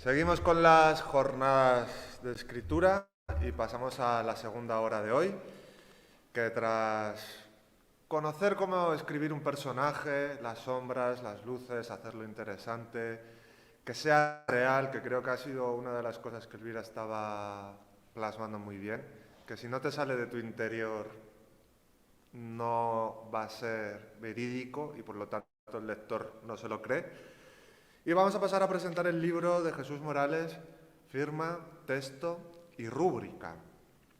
Seguimos con las jornadas de escritura y pasamos a la segunda hora de hoy, que tras conocer cómo escribir un personaje, las sombras, las luces, hacerlo interesante, que sea real, que creo que ha sido una de las cosas que Elvira estaba plasmando muy bien, que si no te sale de tu interior no va a ser verídico y por lo tanto el lector no se lo cree. Y vamos a pasar a presentar el libro de Jesús Morales, Firma, Texto y Rúbrica.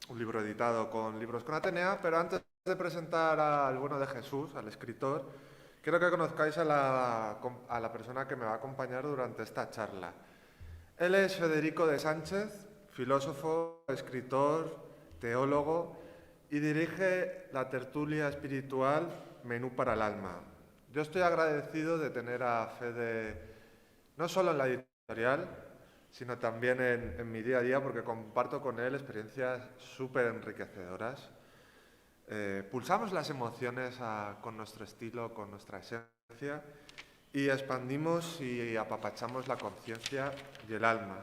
Un libro editado con Libros con Atenea, pero antes de presentar al bueno de Jesús, al escritor, quiero que conozcáis a la persona que me va a acompañar durante esta charla. Él es Federico de Sánchez, filósofo, escritor, teólogo y dirige la tertulia espiritual Menú para el Alma. Yo estoy agradecido de tener a Fede no solo en la editorial, sino también en mi día a día, porque comparto con él experiencias súper enriquecedoras. Pulsamos las emociones con nuestro estilo, con nuestra esencia, y expandimos y apapachamos la conciencia y el alma.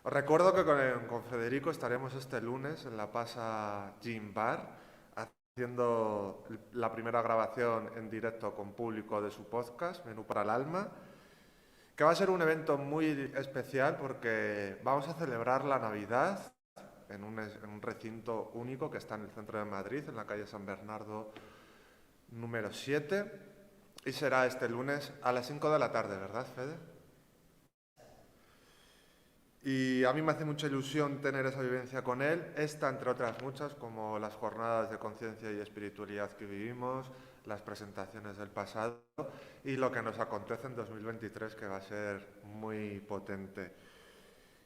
Os recuerdo que con Federico estaremos este lunes en la Pasa Gym Bar, haciendo la primera grabación en directo con público de su podcast, Menú para el Alma, que va a ser un evento muy especial porque vamos a celebrar la Navidad en un recinto único que está en el centro de Madrid, en la calle San Bernardo número 7, y será este lunes a las 5 de la tarde, ¿verdad, Fede? Y a mí me hace mucha ilusión tener esa vivencia con él, esta entre otras muchas, como las jornadas de conciencia y espiritualidad que vivimos, las presentaciones del pasado y lo que nos acontece en 2023, que va a ser muy potente.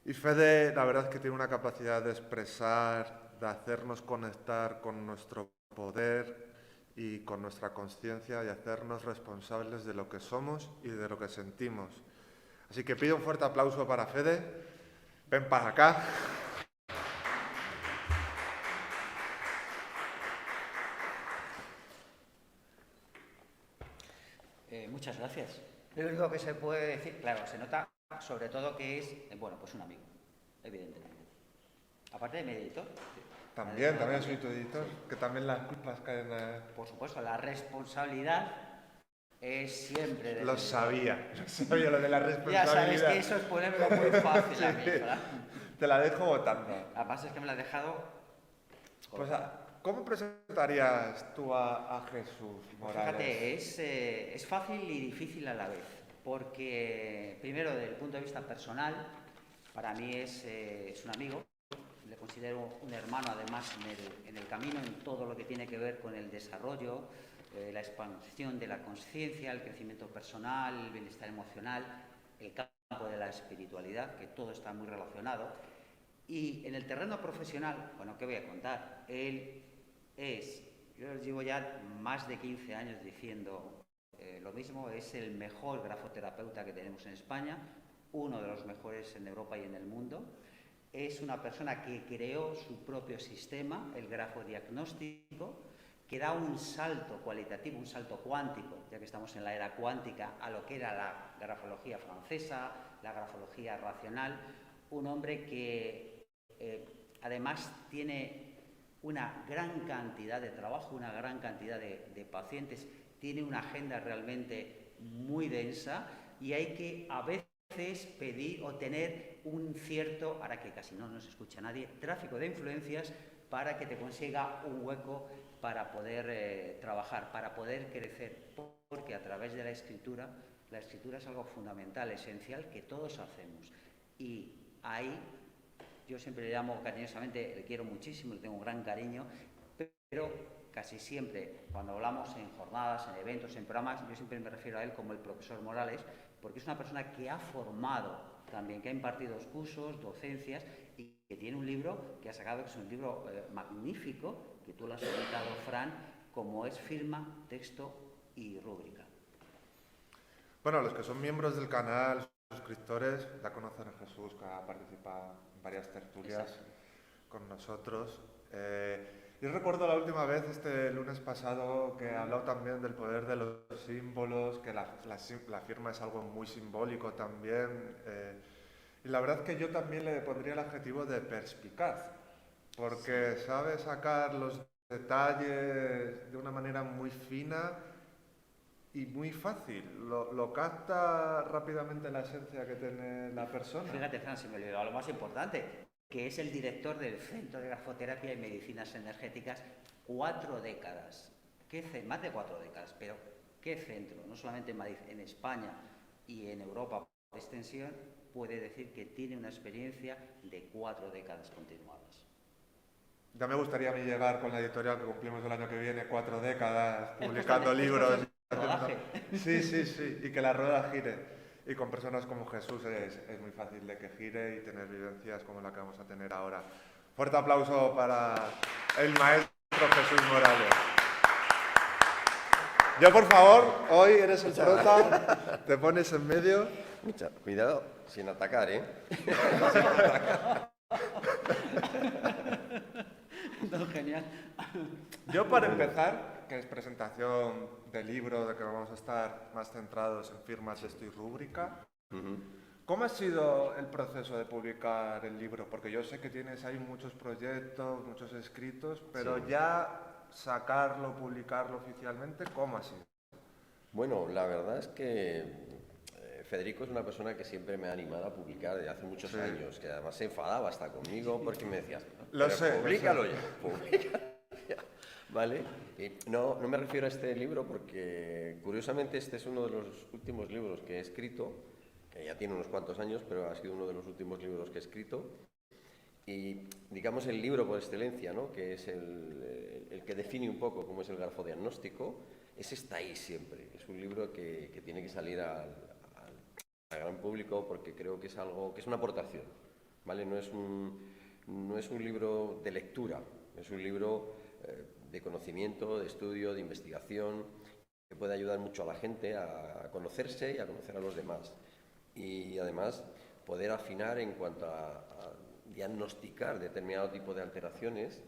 Y Fede, la verdad es que tiene una capacidad de expresar, de hacernos conectar con nuestro poder y con nuestra conciencia y hacernos responsables de lo que somos y de lo que sentimos. Así que pido un fuerte aplauso para Fede. Ven para acá. Muchas gracias. Lo único que se puede decir, claro, se nota sobre todo que es, bueno, pues un amigo, evidentemente. Aparte de mi editor. También soy tu editor, sí. Que también las culpas caen Por supuesto, la responsabilidad es siempre de... Lo sabía lo de la responsabilidad. Ya sabes que eso es ponérmelo muy fácil sí, a mí, ¿verdad? Te la dejo votando. Además es que me la has dejado... Pues, ¿cómo presentarías tú a Jesús Morales? Fíjate, es fácil y difícil a la vez, porque primero desde el punto de vista personal, para mí es un amigo, le considero un hermano además en el camino, en todo lo que tiene que ver con el desarrollo, la expansión de la conciencia, el crecimiento personal, el bienestar emocional, el campo de la espiritualidad, que todo está muy relacionado. Y en el terreno profesional, bueno, ¿qué voy a contar? Yo llevo ya más de 15 años diciendo lo mismo, es el mejor grafoterapeuta que tenemos en España, uno de los mejores en Europa y en el mundo. Es una persona que creó su propio sistema, el grafodiagnóstico, que da un salto cualitativo, un salto cuántico, ya que estamos en la era cuántica, a lo que era la grafología francesa, la grafología racional. Un hombre que además tiene una gran cantidad de trabajo, una gran cantidad de pacientes, tiene una agenda realmente muy densa y hay que a veces pedir o tener un cierto, ahora que casi no nos escucha nadie, tráfico de influencias para que te consiga un hueco para poder trabajar, para poder crecer, porque a través de la escritura es algo fundamental, esencial, que todos hacemos. Y ahí yo siempre le llamo cariñosamente, le quiero muchísimo, le tengo un gran cariño, pero casi siempre, cuando hablamos en jornadas, en eventos, en programas, yo siempre me refiero a él como el profesor Morales, porque es una persona que ha formado también, que ha impartido cursos, docencias, y que tiene un libro que ha sacado, que es un libro magnífico, que tú lo has editado, Fran, como es Firma, Texto y Rúbrica. Bueno, los que son miembros del canal, suscriptores, ya conocen a Jesús, que ha participado en varias tertulias. Exacto. Con nosotros. Yo recuerdo la última vez, este lunes pasado, que he hablado también del poder de los símbolos, que la firma es algo muy simbólico también, Y la verdad es que yo también le pondría el adjetivo de perspicaz, porque sabe sacar los detalles de una manera muy fina y muy fácil. Lo capta rápidamente la esencia que tiene la persona. Fíjate, Fran, se me olvidó lo más importante, que es el director del Centro de Grafoterapia y Medicinas Energéticas, 4 décadas. Más de 4 décadas, pero ¿qué centro, no solamente en Madrid, en España y en Europa por extensión, puede decir que tiene una experiencia de 4 décadas continuadas? Ya me gustaría a mí llegar con la editorial que cumplimos el año que viene, 4 décadas, publicando Es libros. cuestión de rodaje. Sí, sí, sí, y que la rueda gire. Y con personas como Jesús es muy fácil de que gire y tener vivencias como la que vamos a tener ahora. Fuerte aplauso para el maestro Jesús Morales. Yo, por favor, hoy eres el prota, te pones en medio. Cuidado, sin atacar, ¿eh? No, genial. Yo, para empezar, que es presentación del libro, de que vamos a estar más centrados en firmas, texto y rúbrica, ¿cómo ha sido el proceso de publicar el libro? Porque yo sé que tienes ahí muchos proyectos, muchos escritos, pero Sí. ya sacarlo, publicarlo oficialmente, ¿cómo ha sido? Bueno, la verdad es que Federico es una persona que siempre me ha animado a publicar desde hace muchos años, que además se enfadaba hasta conmigo porque me decía, Lo "Pero sé, públicalo ya, públicalo ya", ¿vale? Y no me refiero a este libro porque curiosamente este es uno de los últimos libros que he escrito, que ya tiene unos cuantos años, pero ha sido uno de los últimos libros que he escrito. Y digamos el libro por excelencia, ¿no? Que es el que define un poco cómo es el grafodiagnóstico, ese está ahí siempre. Es un libro que tiene que salir al gran público porque creo que es algo, que es una aportación, ¿vale? No es un libro de lectura, es un libro de conocimiento, de estudio, de investigación, que puede ayudar mucho a la gente a conocerse y a conocer a los demás. Y además poder afinar en cuanto a diagnosticar determinado tipo de alteraciones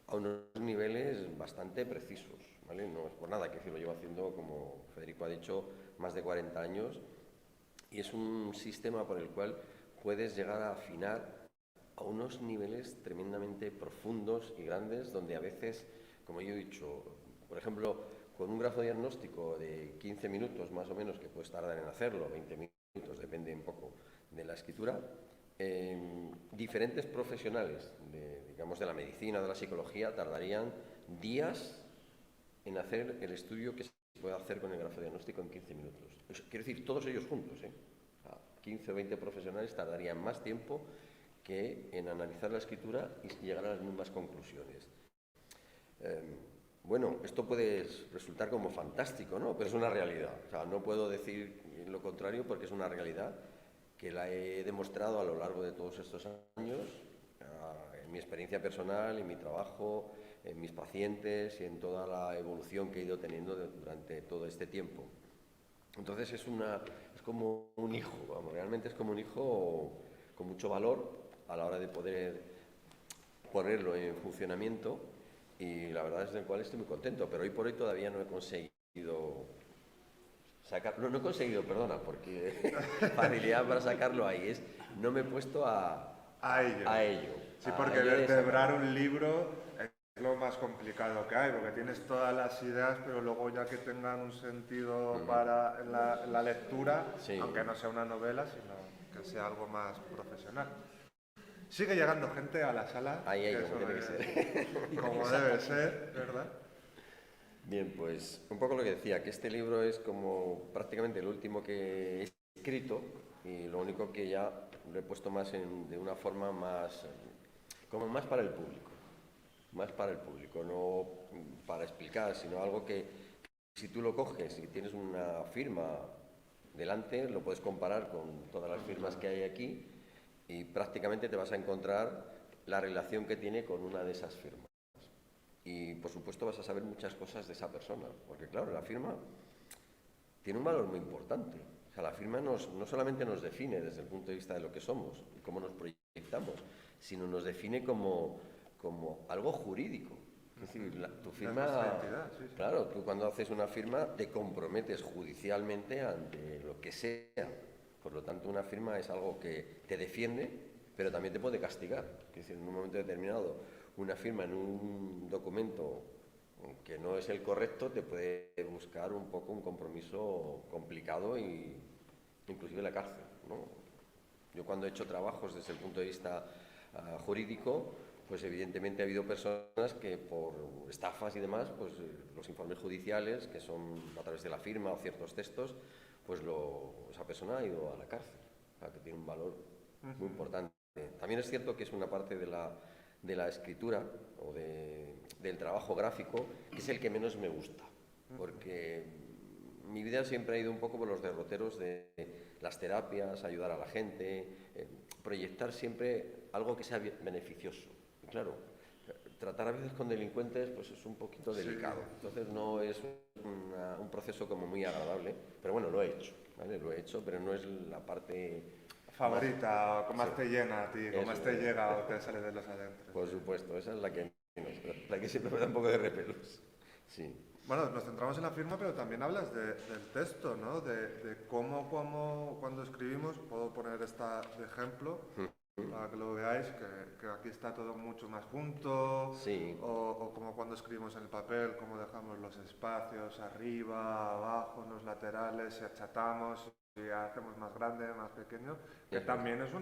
a unos niveles bastante precisos, ¿vale? No es por nada que lo llevo haciendo, como Federico ha dicho, más de 40 años, y es un sistema por el cual puedes llegar a afinar a unos niveles tremendamente profundos y grandes, donde a veces, como yo he dicho, por ejemplo, con un grafodiagnóstico de 15 minutos más o menos, que puedes tardar en hacerlo, 20 minutos, depende un poco de la escritura, diferentes profesionales digamos, de la medicina o de la psicología tardarían días en hacer el estudio que se puede hacer con el grafodiagnóstico en 15 minutos. Quiero decir, todos ellos juntos, ¿eh? O sea, 15 o 20 profesionales tardarían más tiempo que en analizar la escritura y llegar a las mismas conclusiones. Bueno, esto puede resultar como fantástico, ¿no? Pero es una realidad. O sea, no puedo decir lo contrario porque es una realidad que la he demostrado a lo largo de todos estos años, en mi experiencia personal, en mi trabajo, en mis pacientes y en toda la evolución que he ido teniendo durante todo este tiempo. Entonces es como un hijo, vamos, realmente es como un hijo con mucho valor a la hora de poder ponerlo en funcionamiento, y la verdad es del cual estoy muy contento, pero hoy por hoy todavía no he conseguido no he conseguido, perdona, porque facilidad para sacarlo ahí es, no me he puesto A ello. Sí, porque vertebrar un libro es lo más complicado que hay, porque tienes todas las ideas, pero luego ya que tengan un sentido para la lectura, Sí. aunque no sea una novela, sino que sea algo más profesional. Sigue llegando gente a la sala. Ahí, que como eso tiene que ser. como debe ser, ¿verdad? Bien, pues un poco lo que decía, que este libro es como prácticamente el último que he escrito, y lo único que ya lo he puesto más de una forma más, como más para el público, no para explicar, sino algo que si tú lo coges y tienes una firma delante, lo puedes comparar con todas las firmas que hay aquí y prácticamente te vas a encontrar la relación que tiene con una de esas firmas. Y por supuesto vas a saber muchas cosas de esa persona, porque claro, la firma tiene un valor muy importante. O sea, la firma no solamente nos define desde el punto de vista de lo que somos y cómo nos proyectamos, sino nos define como algo jurídico. Es decir, tu firma, sí. claro, tú cuando haces una firma te comprometes judicialmente ante lo que sea, Por lo tanto, una firma es algo que te defiende, pero también te puede castigar. Es decir, en un momento determinado, una firma en un documento que no es el correcto te puede buscar un poco un compromiso complicado y inclusive la cárcel, ¿no? Yo cuando he hecho trabajos desde el punto de vista jurídico, pues evidentemente ha habido personas que por estafas y demás, pues los informes judiciales, que son a través de la firma o ciertos textos, pues esa persona ha ido a la cárcel, o sea, que tiene un valor muy importante. También es cierto que es una parte de la escritura o del trabajo gráfico que es el que menos me gusta, porque mi vida siempre ha ido un poco por los derroteros de las terapias, ayudar a la gente, proyectar siempre algo que sea beneficioso. Y claro, tratar a veces con delincuentes pues es un poquito delicado, entonces no es un proceso como muy agradable, pero bueno, lo he hecho, ¿vale? Lo he hecho, pero no es la parte favorita, o que más sí, te llena a ti, o más te llega o te sale de los adentros. por supuesto, esa es la que siempre me da un poco de repelos. Sí. Bueno, nos centramos en la firma, pero también hablas del texto, ¿no? De cómo cuando escribimos, puedo poner esta de ejemplo, para que lo veáis, que aquí está todo mucho más junto, Sí. o como cuando escribimos en el papel, cómo dejamos los espacios arriba, abajo, en los laterales, si achatamos, si hacemos más grande, más pequeño, que también es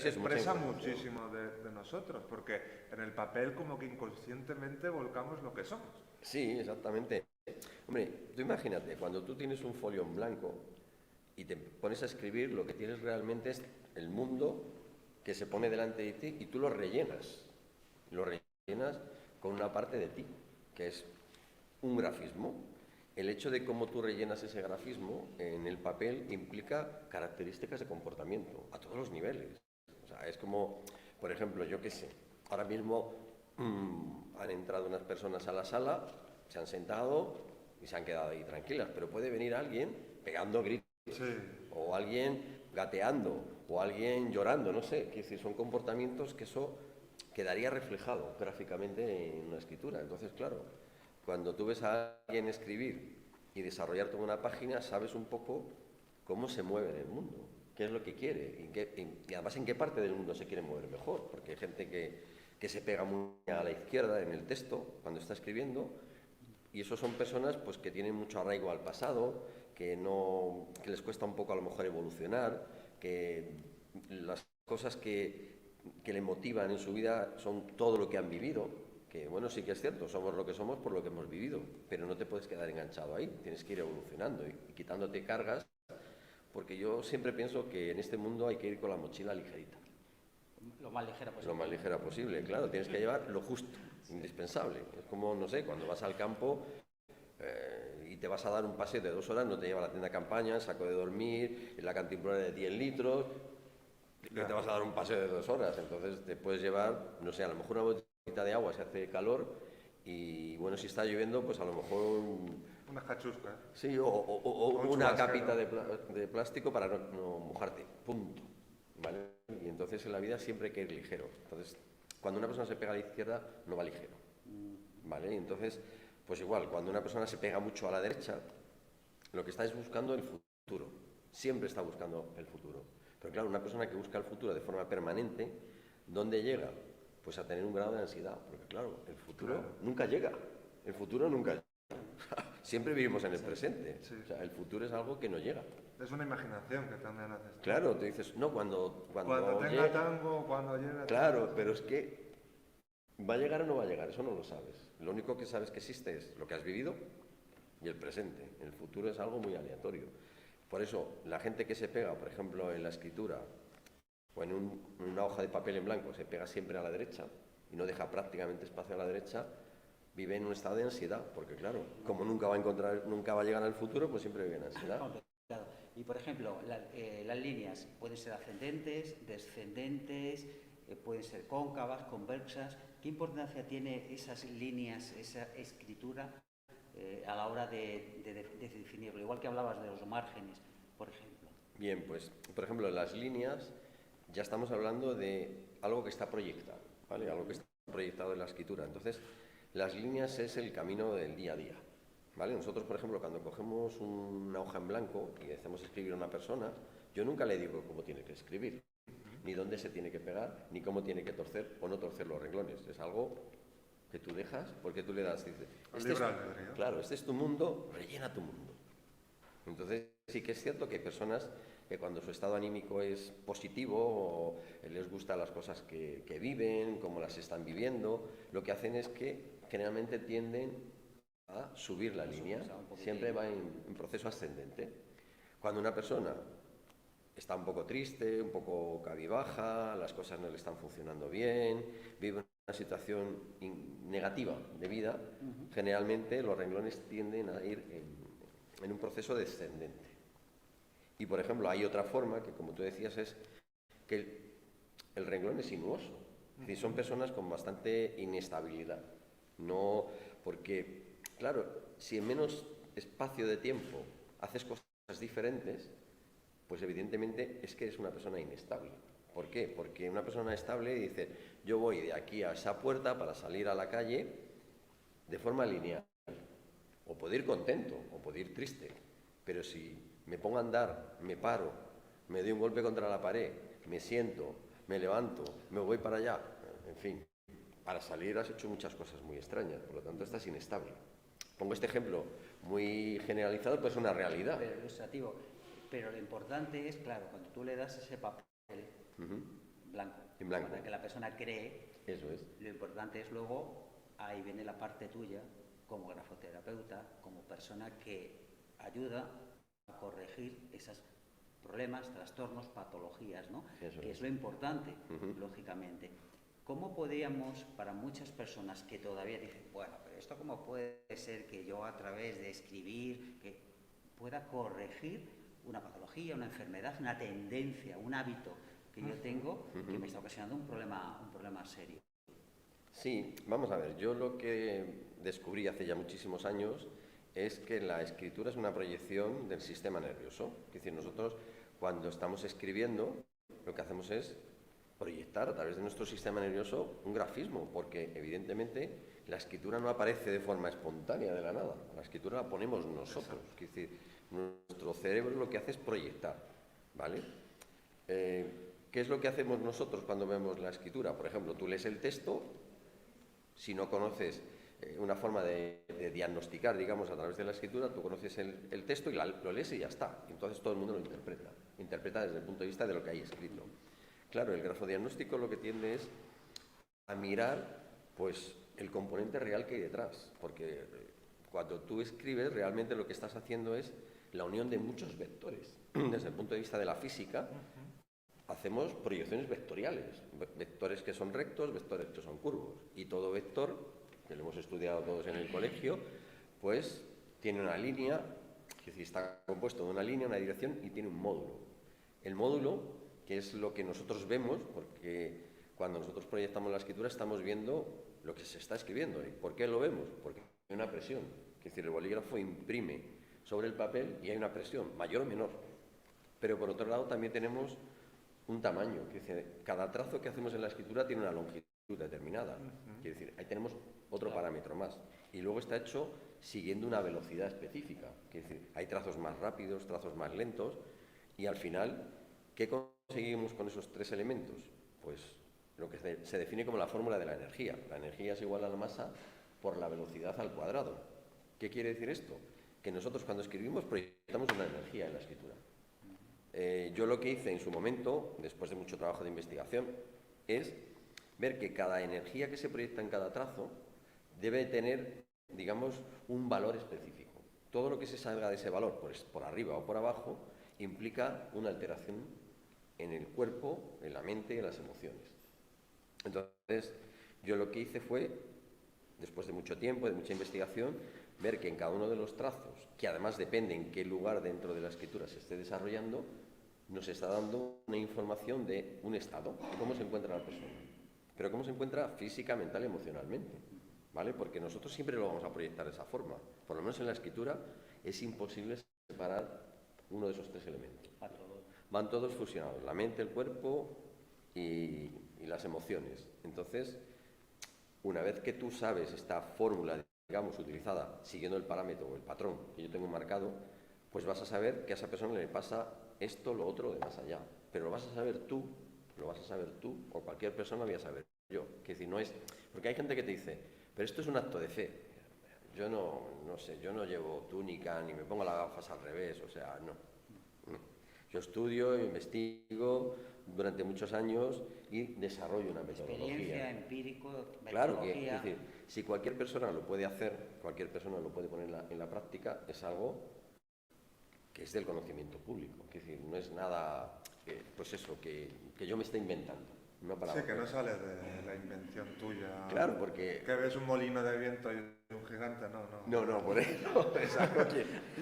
expresa muchísimo de nosotros, porque en el papel como que inconscientemente volcamos lo que somos. Sí, exactamente. Hombre, tú imagínate, cuando tú tienes un folio en blanco y te pones a escribir, lo que tienes realmente es el mundo que se pone delante de ti y tú lo rellenas. Lo rellenas con una parte de ti, que es un grafismo. El hecho de cómo tú rellenas ese grafismo en el papel implica características de comportamiento a todos los niveles. O sea, es como, por ejemplo, yo qué sé, ahora mismo han entrado unas personas a la sala, se han sentado y se han quedado ahí tranquilas, pero puede venir alguien pegando gritos, o alguien gateando, o alguien llorando, no sé, es decir, son comportamientos que eso quedaría reflejado gráficamente en una escritura. Entonces, claro, cuando tú ves a alguien escribir y desarrollar toda una página, sabes un poco cómo se mueve en el mundo, qué es lo que quiere y además en qué parte del mundo se quiere mover mejor, porque hay gente que se pega muy a la izquierda en el texto cuando está escribiendo, y eso son personas pues, que tienen mucho arraigo al pasado, que les cuesta un poco a lo mejor evolucionar, que las cosas que le motivan en su vida son todo lo que han vivido, que bueno, sí que es cierto, somos lo que somos por lo que hemos vivido, pero no te puedes quedar enganchado ahí, tienes que ir evolucionando y quitándote cargas, porque yo siempre pienso que en este mundo hay que ir con la mochila ligerita. Lo más ligera posible. Lo más ligera posible, claro, tienes que llevar lo justo, indispensable. Es como, no sé, cuando vas al campo y te vas a dar un paseo de 2 horas, no te lleva la tienda de campaña, el saco de dormir, la cantimplora de 10 litros, que te vas a dar un paseo de 2 horas, entonces te puedes llevar, no sé, a lo mejor una botellita de agua si hace calor y bueno, si está lloviendo, pues a lo mejor una cachusca. Sí, o una capita de plástico para no mojarte, punto. ¿Vale? Y entonces en la vida siempre hay que ir ligero. Entonces, cuando una persona se pega a la izquierda, no va ligero. ¿Vale? Y entonces, pues igual, cuando una persona se pega mucho a la derecha, lo que está es buscando el futuro. Siempre está buscando el futuro. Pero claro, una persona que busca el futuro de forma permanente, ¿dónde llega? Pues a tener un grado de ansiedad. Porque claro, el futuro nunca llega. El futuro nunca llega. Siempre vivimos en el presente. Sí. O sea, el futuro es algo que no llega. Es una imaginación que también haces. Claro, tú dices, no, cuando tenga tango, cuando llegue... Claro, pero es que ¿va a llegar o no va a llegar? Eso no lo sabes. Lo único que sabes que existe es lo que has vivido y el presente. El futuro es algo muy aleatorio. Por eso, la gente que se pega, por ejemplo, en la escritura o en una hoja de papel en blanco, se pega siempre a la derecha y no deja prácticamente espacio a la derecha, vive en un estado de ansiedad, porque claro, como nunca va a llegar al futuro, pues siempre vive en ansiedad. Claro. Y por ejemplo, las líneas pueden ser ascendentes, descendentes, pueden ser cóncavas, convexas. ¿Qué importancia tiene esas líneas, esa escritura a la hora de definirlo? Igual que hablabas de los márgenes, por ejemplo. Bien, pues, por ejemplo, las líneas ya estamos hablando de algo que está proyectado, ¿vale? Algo que está proyectado en la escritura. Entonces, las líneas es el camino del día a día, ¿vale? Nosotros, por ejemplo, cuando cogemos una hoja en blanco y hacemos escribir a una persona, Yo nunca le digo cómo tiene que escribir, ni dónde se tiene que pegar, ni cómo tiene que torcer o no torcer los renglones. Es algo que tú dejas porque tú le das, dices, claro, este es tu mundo, rellena tu mundo. Entonces sí que es cierto que hay personas que cuando su estado anímico es positivo o les gustan las cosas que viven, cómo las están viviendo, lo que hacen es que generalmente tienden a subir la línea, siempre va en proceso ascendente. Cuando una persona está un poco triste, un poco cabizbaja, las cosas no le están funcionando bien, vive una situación negativa de vida, generalmente los renglones tienden a ir en un proceso descendente. Y, por ejemplo, hay otra forma que, como tú decías, es que el renglón es sinuoso. Es decir, son personas con bastante inestabilidad. No, porque, claro, si en menos espacio de tiempo haces cosas diferentes, pues evidentemente es que eres una persona inestable. ¿Por qué? Porque una persona estable dice, yo voy de aquí a esa puerta para salir a la calle de forma lineal. O puedo ir contento, o puedo ir triste. Pero si me pongo a andar, me paro, me doy un golpe contra la pared, me siento, me levanto, me voy para allá, en fin, para salir has hecho muchas cosas muy extrañas, por lo tanto estás inestable. Pongo este ejemplo muy generalizado, pues es una realidad. Pero ilustrativo. Pero lo importante es, claro, cuando tú le das ese papel blanco, en blanco, para que la persona cree, eso es. Lo importante es luego, ahí viene la parte tuya, como grafoterapeuta, como persona que ayuda a corregir esos problemas, trastornos, patologías, ¿no? Eso que es lo importante, lógicamente. ¿Cómo podríamos, para muchas personas que todavía dicen, bueno, pero esto cómo puede ser que yo a través de escribir que pueda corregir una patología, una enfermedad, una tendencia, un hábito que yo tengo que me está ocasionando un problema serio? Sí, vamos a ver, yo lo que descubrí hace ya muchísimos años es que la escritura es una proyección del sistema nervioso. Es decir, nosotros cuando estamos escribiendo lo que hacemos es proyectar a través de nuestro sistema nervioso un grafismo, porque evidentemente la escritura no aparece de forma espontánea de la nada, la escritura la ponemos nosotros. Es decir, nuestro cerebro lo que hace es proyectar, ¿vale? ¿Qué es lo que hacemos nosotros cuando vemos la escritura? Por ejemplo, tú lees el texto, si no conoces una forma de diagnosticar, digamos, a través de la escritura, tú conoces el texto y lo lees y ya está. Y entonces todo el mundo lo interpreta desde el punto de vista de lo que hay escrito. Claro, el grafodiagnóstico lo que tiende es a mirar, pues, el componente real que hay detrás, porque cuando tú escribes, realmente lo que estás haciendo es la unión de muchos vectores. Desde el punto de vista de la física, hacemos proyecciones vectoriales, vectores que son rectos, vectores que son curvos, y todo vector, que lo hemos estudiado todos en el colegio, pues tiene una línea, es decir, está compuesto de una línea, una dirección y tiene un módulo. El módulo, que es lo que nosotros vemos, porque cuando nosotros proyectamos la escritura estamos viendo lo que se está escribiendo. ¿Y por qué lo vemos? Porque hay una presión, es decir, el bolígrafo imprime sobre el papel y hay una presión, mayor o menor. Pero por otro lado también tenemos un tamaño, es decir, cada trazo que hacemos en la escritura tiene una longitud determinada. Quiere decir, ahí tenemos otro parámetro más. Y luego está hecho siguiendo una velocidad específica. Quiere decir, hay trazos más rápidos, trazos más lentos. Y al final, ¿qué conseguimos con esos tres elementos? Pues lo que se define como la fórmula de la energía. La energía es igual a la masa por la velocidad al cuadrado. ¿Qué quiere decir esto? Que nosotros cuando escribimos proyectamos una energía en la escritura. Yo lo que hice en su momento, después de mucho trabajo de investigación, es ver que cada energía que se proyecta en cada trazo debe tener, digamos, un valor específico. Todo lo que se salga de ese valor, por arriba o por abajo, implica una alteración en el cuerpo, en la mente y en las emociones. Entonces, yo lo que hice fue, después de mucho tiempo, de mucha investigación, ver que en cada uno de los trazos, que además depende en qué lugar dentro de la escritura se esté desarrollando, nos está dando una información de un estado, de cómo se encuentra la persona. Pero cómo se encuentra física, mental y emocionalmente, ¿vale? Porque nosotros siempre lo vamos a proyectar de esa forma. Por lo menos en la escritura es imposible separar uno de esos tres elementos. Van todos fusionados, la mente, el cuerpo y las emociones. Entonces, una vez que tú sabes esta fórmula, digamos, utilizada siguiendo el parámetro o el patrón que yo tengo marcado, pues vas a saber que a esa persona le pasa esto, lo otro, de más allá. Pero lo vas a saber tú, o cualquier persona lo voy a saber yo. Que decir, no es... Porque hay gente que te dice, pero esto es un acto de fe. Yo no sé, yo no llevo túnica ni me pongo las gafas al revés, o sea, no. Yo estudio, investigo durante muchos años y desarrollo una metodología. Experiencia, empírico, metodología. Claro que, es decir, si cualquier persona lo puede hacer, cualquier persona lo puede poner en la práctica, es algo que es del conocimiento público. Es decir, no es nada, pues eso, que yo me esté inventando. Sí, que no sale de la invención tuya. Claro, porque... Que ves un molino de viento y un gigante, no. No, por eso es algo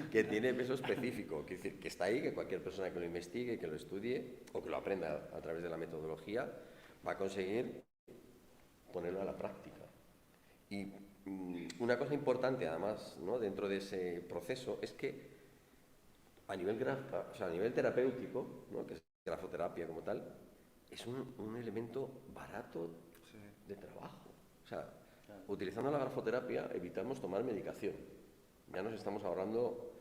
que tiene peso específico. Es decir, que está ahí, que cualquier persona que lo investigue, que lo estudie o que lo aprenda a través de la metodología va a conseguir ponerlo a la práctica. Y una cosa importante, además, ¿no?, dentro de ese proceso es que a nivel terapéutico, ¿no?, que es grafoterapia como tal, es un elemento barato de trabajo. O sea, utilizando la grafoterapia evitamos tomar medicación. Ya nos estamos ahorrando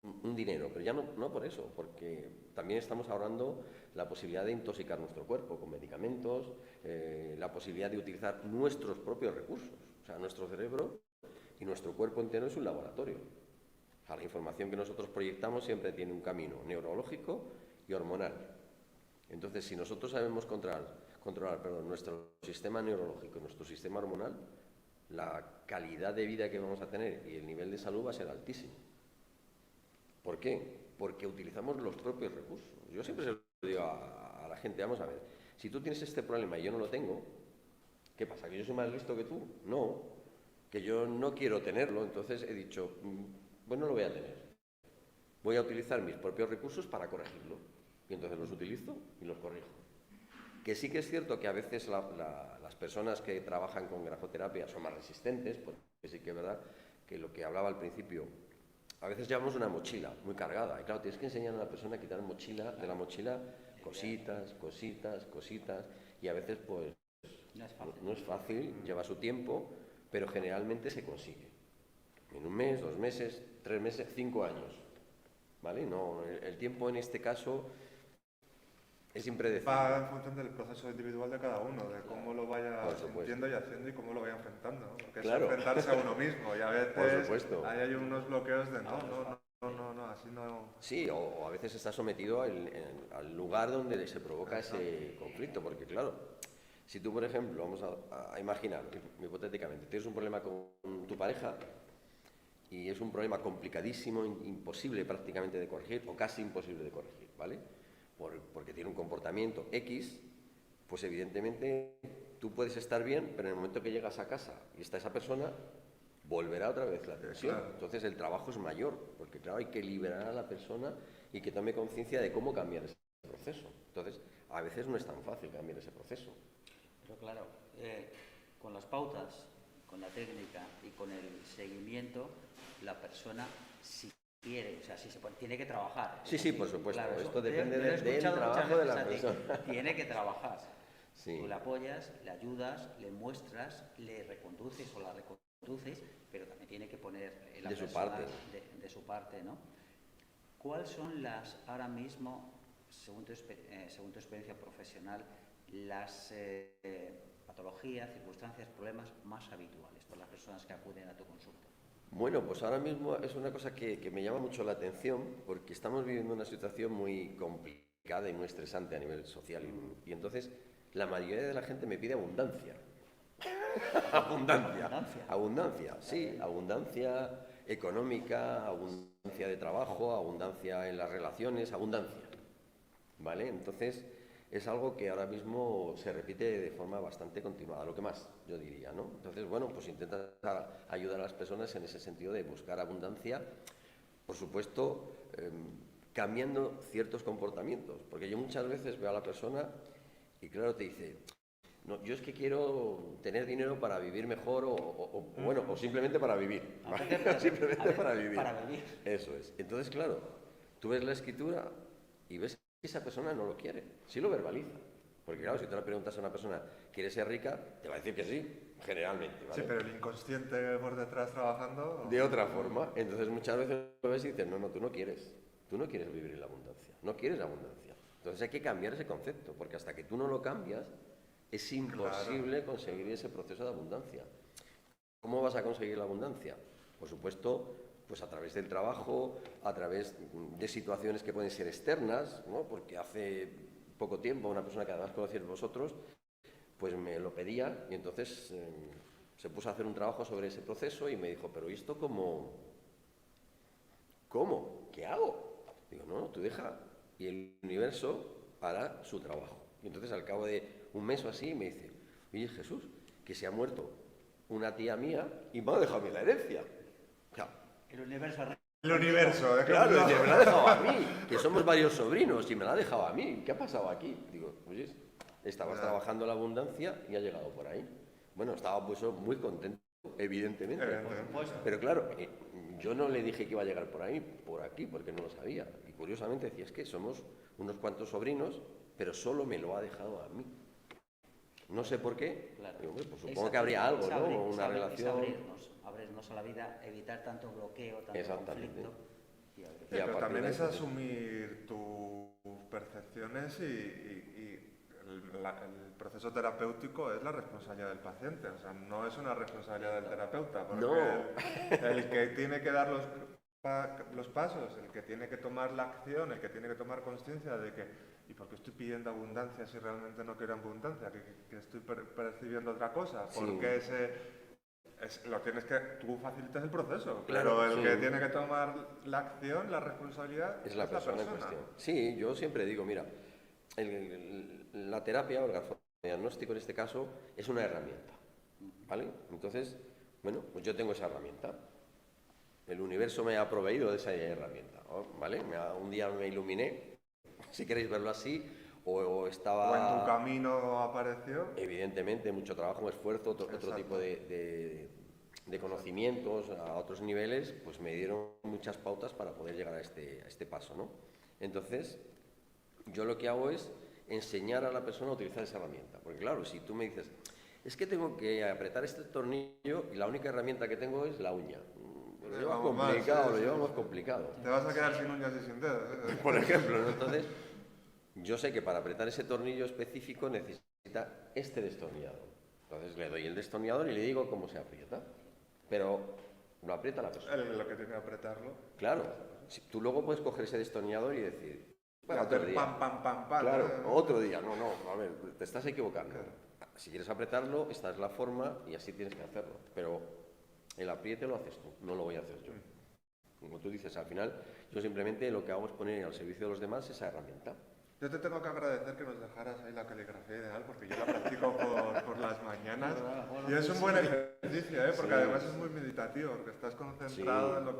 un dinero, pero ya no por eso, porque también estamos ahorrando la posibilidad de intoxicar nuestro cuerpo con medicamentos, la posibilidad de utilizar nuestros propios recursos. O sea, nuestro cerebro y nuestro cuerpo entero es un laboratorio. O sea, la información que nosotros proyectamos siempre tiene un camino neurológico y hormonal. Entonces, si nosotros sabemos controlar nuestro sistema neurológico y nuestro sistema hormonal, la calidad de vida que vamos a tener y el nivel de salud va a ser altísimo. ¿Por qué? Porque utilizamos los propios recursos. Yo siempre se lo digo a la gente, vamos a ver, si tú tienes este problema y yo no lo tengo, ¿qué pasa? ¿Que yo soy más listo que tú? No, que yo no quiero tenerlo, entonces he dicho, pues no lo voy a tener. Voy a utilizar mis propios recursos para corregirlo. Y entonces los utilizo y los corrijo. Que sí que es cierto que a veces las personas que trabajan con grafoterapia son más resistentes, porque sí que es verdad que lo que hablaba al principio, a veces llevamos una mochila muy cargada. Y claro, tienes que enseñar a la persona a quitar de la mochila cositas, y a veces pues no es fácil, lleva su tiempo, pero generalmente se consigue. En 1 mes, 2 meses, 3 meses, 5 años. ¿Vale? No, el tiempo en este caso es impredecible. Va en función del proceso individual de cada uno, de cómo lo vaya sintiendo y haciendo y cómo lo vaya enfrentando, ¿no? Porque es enfrentarse a uno mismo y a veces ahí hay unos bloqueos de no, así no... Sí, o a veces está sometido al lugar donde se provoca ese conflicto, porque claro, si tú, por ejemplo, vamos a imaginar, hipotéticamente, tienes un problema con tu pareja y es un problema complicadísimo, imposible prácticamente de corregir, o casi imposible de corregir, ¿vale? Porque tiene un comportamiento X, pues evidentemente tú puedes estar bien, pero en el momento que llegas a casa y está esa persona, volverá otra vez la tensión. Claro. Entonces el trabajo es mayor, porque claro, hay que liberar a la persona y que tome conciencia de cómo cambiar ese proceso. Entonces, a veces no es tan fácil cambiar ese proceso. Pero claro, con las pautas, con la técnica y con el seguimiento, la persona, si quiere, o sea, si se puede, tiene que trabajar. Sí, por supuesto. Claro, esto depende del trabajo de la persona. Tiene que trabajar. Sí. Tú le apoyas, le ayudas, le muestras, le reconduces o la reconduces, pero también tiene que poner la persona de su parte, ¿no? ¿Cuáles son ahora mismo, según tu experiencia profesional, las patologías, circunstancias, problemas más habituales por las personas que acuden a tu consulta? Bueno, pues ahora mismo es una cosa que me llama mucho la atención, porque estamos viviendo una situación muy complicada y muy estresante a nivel social, y entonces la mayoría de la gente me pide abundancia. Abundancia, sí, abundancia económica, abundancia de trabajo, abundancia en las relaciones, abundancia, ¿vale? Entonces es algo que ahora mismo se repite de forma bastante continuada, lo que más, yo diría, ¿no? Entonces, bueno, pues intenta ayudar a las personas en ese sentido de buscar abundancia, por supuesto, cambiando ciertos comportamientos, porque yo muchas veces veo a la persona y claro, te dice, no, yo es que quiero tener dinero para vivir mejor o simplemente para vivir, ¿vale? Simplemente para vivir. Eso es. Entonces, claro, tú ves la escritura y ves que esa persona no lo quiere, sí lo verbaliza. Porque claro, si tú le preguntas a una persona, ¿quiere ser rica? Te va a decir que sí, generalmente, ¿vale? Sí, pero el inconsciente por detrás trabajando... De otra forma. Entonces muchas veces lo ves y dices, no, tú no quieres. tú no quieres vivir en la abundancia, no quieres abundancia. Entonces hay que cambiar ese concepto, porque hasta que tú no lo cambias, es imposible conseguir ese proceso de abundancia. ¿Cómo vas a conseguir la abundancia? Por supuesto, pues a través del trabajo, a través de situaciones que pueden ser externas, ¿no? Porque hace poco tiempo una persona que además conocéis vosotros, pues me lo pedía y entonces se puso a hacer un trabajo sobre ese proceso y me dijo, pero ¿y esto cómo? ¿Qué hago? Digo, no, tú deja y el universo hará su trabajo. Y entonces al cabo de un mes o así me dice, oye Jesús, que se ha muerto una tía mía y me ha dejado a mí la herencia. Claro. El universo. El universo, claro, y me la ha dejado a mí, que somos varios sobrinos y me la ha dejado a mí. ¿Qué ha pasado aquí? Digo, oye, estabas trabajando la abundancia y ha llegado por ahí. Bueno, estaba pues muy contento, evidentemente. Pero claro, yo no le dije que iba a llegar por ahí, por aquí, porque no lo sabía. Y curiosamente decía, es que somos unos cuantos sobrinos, pero solo me lo ha dejado a mí. No sé por qué. Claro. Digo, pues supongo que habría algo, ¿no? Una relación. Abrirnos a la vida, evitar tanto bloqueo, tanto Exactamente. conflicto. Pero también es asumir tus percepciones y el proceso terapéutico es la responsabilidad del paciente, o sea, no es una responsabilidad del terapeuta, porque no. el que tiene que dar los pasos, el que tiene que tomar la acción, el que tiene que tomar conciencia de que, ¿y por qué estoy pidiendo abundancia si realmente no quiero abundancia? ¿Que estoy percibiendo otra cosa? Porque lo tienes que, tú facilitas el proceso, claro, pero el que tiene que tomar la acción, la responsabilidad, es la persona en cuestión. Sí, yo siempre digo, mira, la terapia o el diagnóstico en este caso es una herramienta, ¿vale? Entonces, bueno, pues yo tengo esa herramienta. El universo me ha proveído de esa herramienta, ¿vale? Un día me iluminé, si queréis verlo así, o estaba... O en tu camino apareció. Evidentemente, mucho trabajo, esfuerzo, otro tipo de conocimientos a otros niveles, pues me dieron muchas pautas para poder llegar a este paso, ¿no? Entonces, yo lo que hago es enseñar a la persona a utilizar esa herramienta. Porque claro, si tú me dices, es que tengo que apretar este tornillo y la única herramienta que tengo es la uña. Lo llevamos complicado. Te vas a quedar sin uñas y sin dedos. Por ejemplo, ¿no? Entonces, yo sé que para apretar ese tornillo específico necesita este destornillador. Entonces le doy el destornillador y le digo cómo se aprieta. Pero lo aprieta la persona. Lo que tiene que apretarlo. Claro. Si tú luego puedes coger ese destornillador y decir, bueno, otro día. Pam, claro, otro día. No, a ver, te estás equivocando. Claro. Si quieres apretarlo, esta es la forma y así tienes que hacerlo. Pero el apriete lo haces tú, no lo voy a hacer yo. Como tú dices, al final, yo simplemente lo que hago es poner al servicio de los demás esa herramienta. Yo te tengo que agradecer que nos dejaras ahí la caligrafía ideal, porque yo la practico por las mañanas. Y es un buen ejercicio, porque además es muy meditativo, porque estás concentrado en lo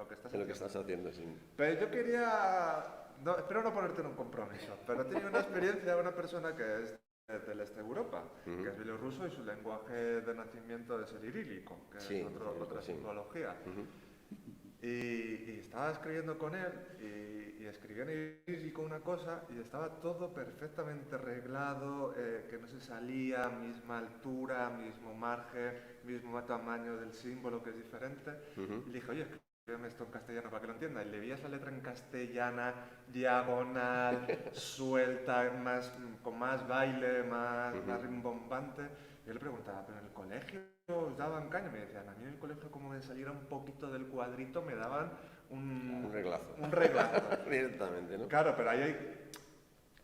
que estás haciendo. Sí. Pero yo quería, espero no ponerte en un compromiso, pero he tenido una experiencia de una persona que es del este de Europa, que es bielorruso y su lenguaje de nacimiento es el irílico, que es otra simbología. Y estaba escribiendo con él y escribía en irílico una cosa y estaba todo perfectamente arreglado, que no se salía, misma altura, mismo margen, mismo tamaño del símbolo que es diferente. Y le dije, oye, escríbeme esto en castellano para que lo entienda. Y le veías la letra en castellana, diagonal, suelta, con más baile, más rimbombante. Y yo le preguntaba, ¿pero en el colegio os daban caña? Me decían, a mí en el colegio como me saliera un poquito del cuadrito me daban un reglazo. Directamente, ¿no? Claro, pero ahí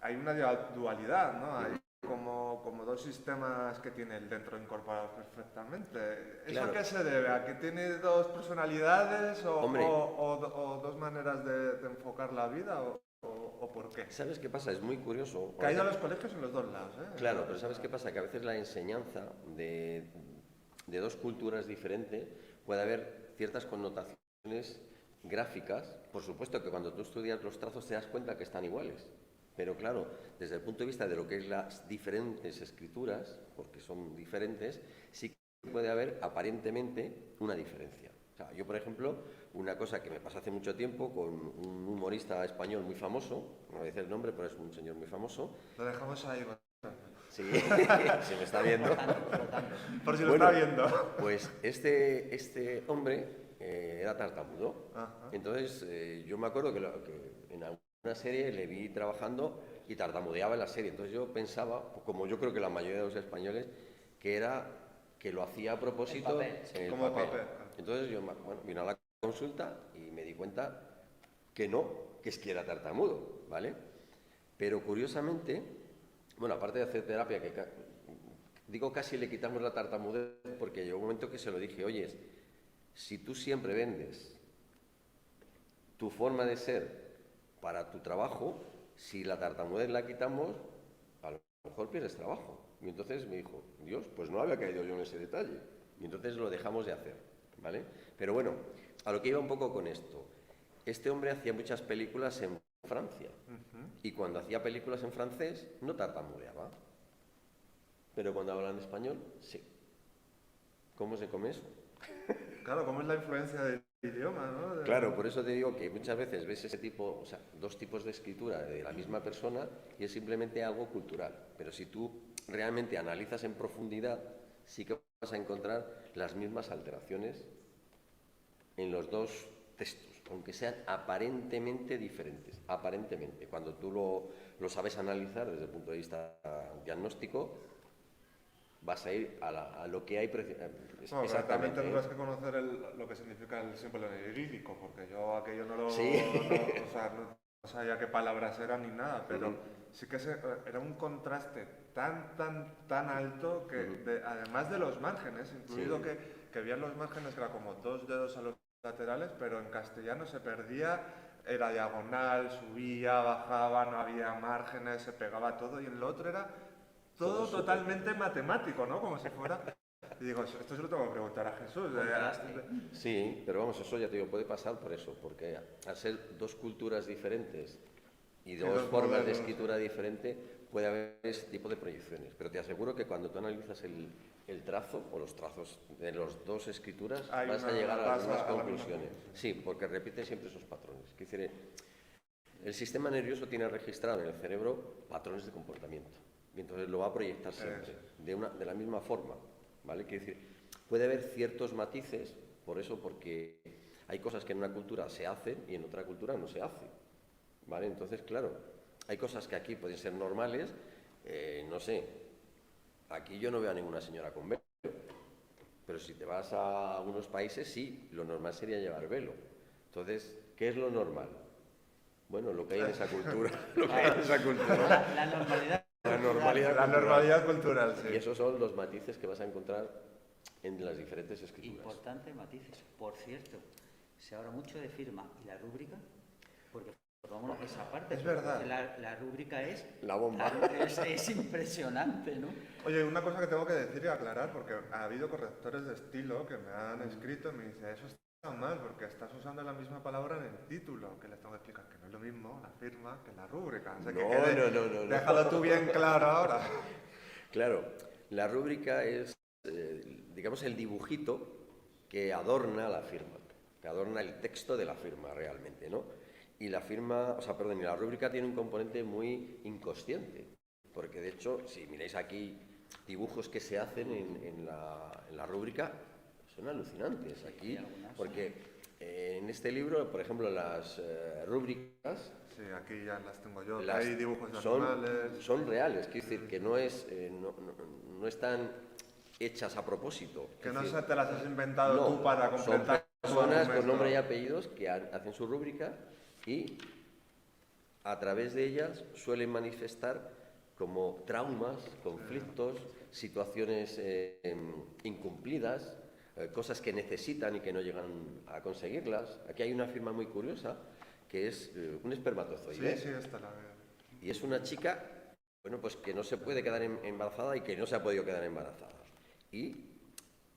hay una dualidad, ¿no? Hay como dos sistemas que tiene el dentro incorporados perfectamente. ¿Eso a qué se debe? ¿A que tiene dos personalidades o dos maneras de enfocar la vida? ¿O por qué? ¿Sabes qué pasa? Es muy curioso. Que ha ido a los colegios en los dos lados, ¿eh? Claro, pero ¿sabes qué pasa? Que a veces la enseñanza de dos culturas diferentes puede haber ciertas connotaciones gráficas. Por supuesto que cuando tú estudias los trazos te das cuenta que están iguales. Pero claro, desde el punto de vista de lo que es las diferentes escrituras, porque son diferentes, sí que puede haber aparentemente una diferencia. O sea, yo, por ejemplo, una cosa que me pasó hace mucho tiempo con un humorista español muy famoso, no voy a decir el nombre, pero es un señor muy famoso. Lo dejamos ahí. Sí, se me está viendo. Por si lo está viendo. Pues este hombre era tartamudo. Ajá. Entonces, yo me acuerdo que en alguna serie le vi trabajando y tartamudeaba en la serie. Entonces yo pensaba, como yo creo que la mayoría de los españoles, que lo hacía a propósito En papel. en el Como papel. papel. Entonces yo, bueno, vine a la consulta y me di cuenta que no, que es que era tartamudo, ¿vale? Pero curiosamente, bueno, aparte de hacer terapia, digo casi le quitamos la tartamudez porque llegó un momento que se lo dije, oye, si tú siempre vendes tu forma de ser para tu trabajo, si la tartamudez la quitamos, a lo mejor pierdes trabajo. Y entonces me dijo, Dios, pues no había caído yo en ese detalle. Y entonces lo dejamos de hacer, ¿vale? Pero bueno, a lo que iba un poco con esto. Este hombre hacía muchas películas en Francia. Y cuando hacía películas en francés, no tartamudeaba. Pero cuando habla en español, sí. ¿Cómo se come eso? Claro, ¿cómo es la influencia del idioma, no? Claro, por eso te digo que muchas veces ves ese tipo, o sea, dos tipos de escritura de la misma persona y es simplemente algo cultural. Pero si tú realmente analizas en profundidad, sí que vas a encontrar las mismas alteraciones en los dos textos, aunque sean aparentemente diferentes. Aparentemente, cuando tú lo sabes analizar desde el punto de vista diagnóstico, vas a ir a lo que hay Bueno, pero también exactamente. tendrás que conocer lo que significa el símbolo neolítico, porque yo aquello no lo... Sí. o sea, no sabía qué palabras eran ni nada, pero sí que era un contraste tan alto que, además de los márgenes, incluido Sí. que había los márgenes que era como 2 dedos a los laterales, pero en castellano se perdía, era diagonal, subía, bajaba, no había márgenes, se pegaba todo, y en lo otro era todo totalmente matemático, ¿no? Como si fuera... Y digo, esto se lo tengo que preguntar a Jesús. Sí, pero vamos, eso ya te digo, puede pasar por eso, porque al ser dos culturas diferentes y Sí, dos dos formas de modelos, escritura diferentes, puede haber ese tipo de proyecciones. Pero te aseguro que cuando tú analizas el trazo o los trazos de las dos escrituras, vas a llegar a las mismas conclusiones. Sí, porque repite siempre esos patrones. Es decir, el sistema nervioso tiene registrado en el cerebro patrones de comportamiento y entonces lo va a proyectar siempre de la misma forma, ¿vale? Quiere decir, puede haber ciertos matices, por eso, porque hay cosas que en una cultura se hacen y en otra cultura no se hacen, ¿vale? Entonces, claro, hay cosas que aquí pueden ser normales, no sé, aquí yo no veo a ninguna señora con velo, pero si te vas a algunos países, sí, lo normal sería llevar velo. Entonces, ¿qué es lo normal? Bueno, lo que hay en esa cultura. Lo que hay en esa cultura. La normalidad. La normalidad La cultural. normalidad cultural, sí. Y esos son los matices que vas a encontrar en las diferentes escrituras. Importante matices. Por cierto, se habla mucho de firma y la rúbrica, porque formamos esa parte. Es verdad. La rúbrica es... La bomba. Es impresionante, ¿no? Oye, una cosa que tengo que decir y aclarar, porque ha habido correctores de estilo que me han escrito y me dicen, eso está mal, porque estás usando la misma palabra en el título, que les tengo que explicar que no es lo mismo la firma que la rúbrica. O sea, No. Déjalo tú bien claro ahora. Claro, la rúbrica es, digamos, el dibujito que adorna la firma, que adorna el texto de la firma realmente, ¿no? Y la firma, o sea, perdón, y la rúbrica tiene un componente muy inconsciente, porque de hecho, si miráis aquí dibujos que se hacen en la rúbrica, son alucinantes aquí, porque en este libro, por ejemplo, las rúbricas... Sí, aquí ya las tengo yo. Hay dibujos de son, animales. son reales, quiero decir que no están hechas a propósito. Que no decir, te las has inventado no, tú para completar son tu personas con argumento. nombre y apellidos que hacen su rúbrica y a través de ellas suelen manifestar como traumas, conflictos, situaciones incumplidas, cosas que necesitan y que no llegan a conseguirlas. Aquí hay una firma muy curiosa que es un espermatozoide. Sí, esta la veo. Y es una chica, bueno, pues que no se puede quedar embarazada y que no se ha podido quedar embarazada. Y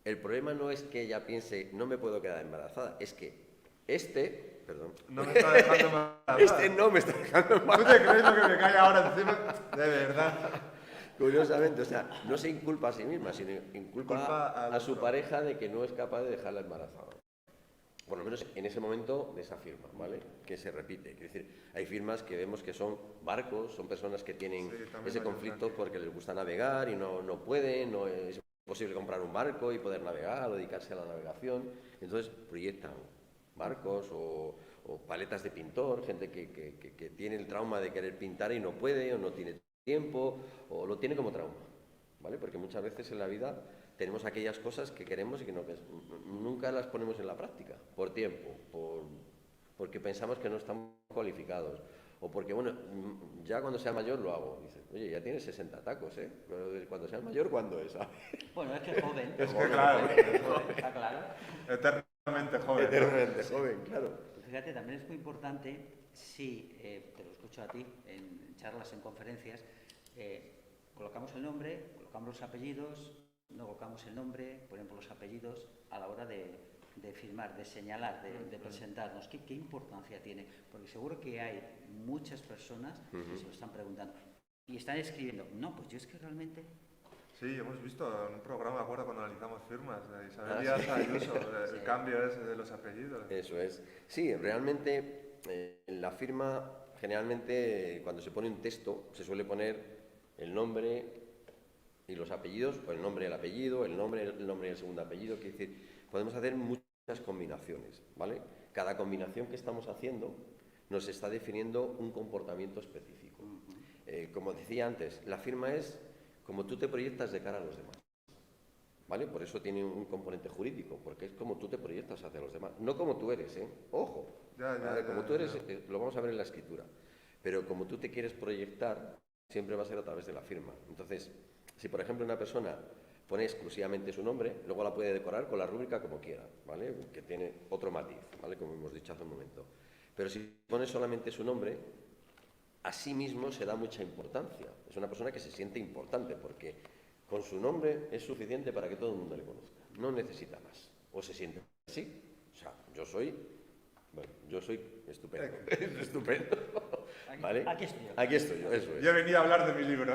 el problema no es que ella piense, no me puedo quedar embarazada, es que perdón. No me está dejando embarazada. No me está dejando ¿Tú embarazada. te crees lo que me cae ahora encima? De verdad. Curiosamente, o sea, no se inculpa a sí misma, sino inculpa Al a su otro. pareja de que no es capaz de dejarla embarazada. Por lo menos en ese momento de esa firma, ¿vale? Que se repite. Es decir, hay firmas que vemos que son barcos, son personas que tienen Sí, también ese lo veo conflicto aquí. porque les gusta navegar y no pueden, no es posible comprar un barco y poder navegar o dedicarse a la navegación. Entonces proyectan barcos o paletas de pintor, gente que tiene el trauma de querer pintar y no puede o no tiene tiempo o lo tiene como trauma, ¿vale? Porque muchas veces en la vida tenemos aquellas cosas que queremos y que nunca las ponemos en la práctica, por tiempo, porque pensamos que no estamos cualificados, o porque, bueno, ya cuando sea mayor lo hago. Dices, oye, ya tienes 60 tacos, ¿eh? Pero cuando seas mayor, ¿cuándo es? Bueno, es que joven. Es que claro, Está claro. eternamente joven. Eternamente joven, claro. Fíjate, también es muy importante, si te lo escucho a ti en charlas, en conferencias, colocamos el nombre, colocamos los apellidos, no colocamos el nombre, ponemos los apellidos a la hora de firmar, de señalar, de presentarnos. ¿Qué importancia tiene? Porque seguro que hay muchas personas que se lo están preguntando y están escribiendo, no, pues yo es que realmente... Sí, hemos visto en un programa, me acuerdo, cuando analizamos firmas de Isabel Díaz Ayuso, el cambio ese de los apellidos. Eso es. Sí, realmente en la firma, generalmente cuando se pone un texto, se suele poner el nombre y los apellidos, pues el nombre y el apellido, el nombre y el segundo apellido. Quiere decir, podemos hacer muchas combinaciones, ¿vale? Cada combinación que estamos haciendo nos está definiendo un comportamiento específico. Como decía antes, la firma es como tú te proyectas de cara a los demás, ¿vale? Por eso tiene un componente jurídico, porque es como tú te proyectas hacia los demás, no como tú eres, ¿eh? Ojo, como tú eres, lo vamos a ver en la escritura, pero como tú te quieres proyectar, siempre va a ser a través de la firma. Entonces, si por ejemplo una persona pone exclusivamente su nombre, luego la puede decorar con la rúbrica como quiera, ¿vale? Que tiene otro matiz, ¿vale? Como hemos dicho hace un momento. Pero si pone solamente su nombre, a sí mismo se da mucha importancia. Es una persona que se siente importante porque con su nombre es suficiente para que todo el mundo le conozca. No necesita más. O se siente así. O sea, yo soy estupendo. Estupendo. ¿Vale? Aquí estoy yo. Aquí estoy yo, eso es. Yo venía a hablar de mi libro.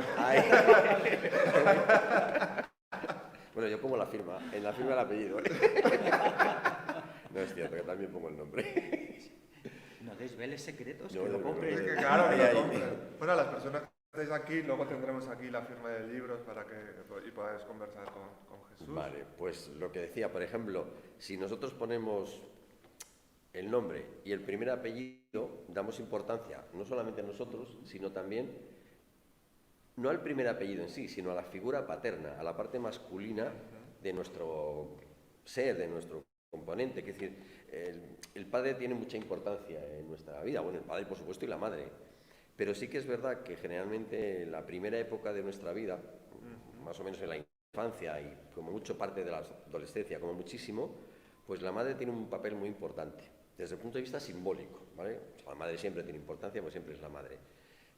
Bueno, yo pongo la firma. En la firma el apellido. No es cierto, que también pongo el nombre. No desveles secretos, No, que lo no, compres. Es que claro, que lo compren. Bueno, las personas que estáis aquí, luego tendremos aquí la firma de libros para que y podáis conversar con Jesús. Vale, pues lo que decía, por ejemplo, si nosotros ponemos el nombre y el primer apellido, damos importancia no solamente a nosotros, sino también, no al primer apellido en sí, sino a la figura paterna, a la parte masculina de nuestro ser, de nuestro componente. Es decir, el padre tiene mucha importancia en nuestra vida, bueno, el padre por supuesto y la madre, pero sí que es verdad que generalmente en la primera época de nuestra vida, más o menos en la infancia y como mucho parte de la adolescencia, como muchísimo, pues la madre tiene un papel muy importante, desde el punto de vista simbólico, ¿vale? La madre siempre tiene importancia, pues siempre es la madre.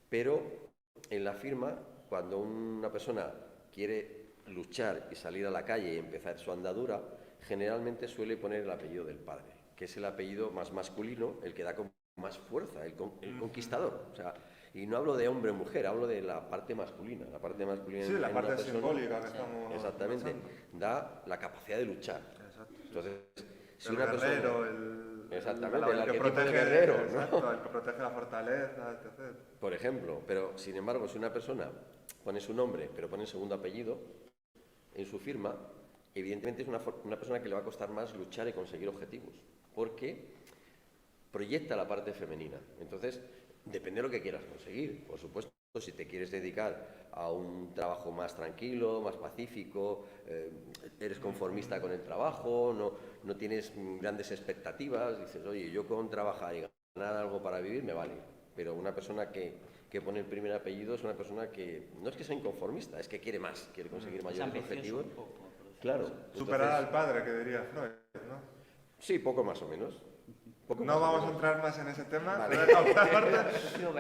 Pero en la firma, cuando una persona quiere luchar y salir a la calle y empezar su andadura, generalmente suele poner el apellido del padre, que es el apellido más masculino, el que da con más fuerza, el conquistador. O sea, y no hablo de hombre o mujer, hablo de la parte masculina. La parte masculina Sí, la parte simbólica que estamos... Exactamente, luchando. Da la capacidad de luchar. Exacto. Entonces, si el una guerrero, persona... Exactamente, el que arquetipo protege, del guerrero, ¿no? exacto, el que protege la fortaleza, etc. Por ejemplo, pero sin embargo, si una persona pone su nombre, pero pone el segundo apellido en su firma, evidentemente es una persona que le va a costar más luchar y conseguir objetivos, porque proyecta la parte femenina. Entonces, depende de lo que quieras conseguir. Por supuesto, si te quieres dedicar a un trabajo más tranquilo, más pacífico, eres conformista con el trabajo, no tienes grandes expectativas, dices, oye, yo con trabajar y ganar algo para vivir me vale. Pero una persona que pone el primer apellido es una persona que no es que sea inconformista, es que quiere más, quiere conseguir mayores objetivos. Claro. Superar al padre, que diría Freud, ¿no? Sí, poco más o menos. No vamos a entrar más en ese tema. Vale.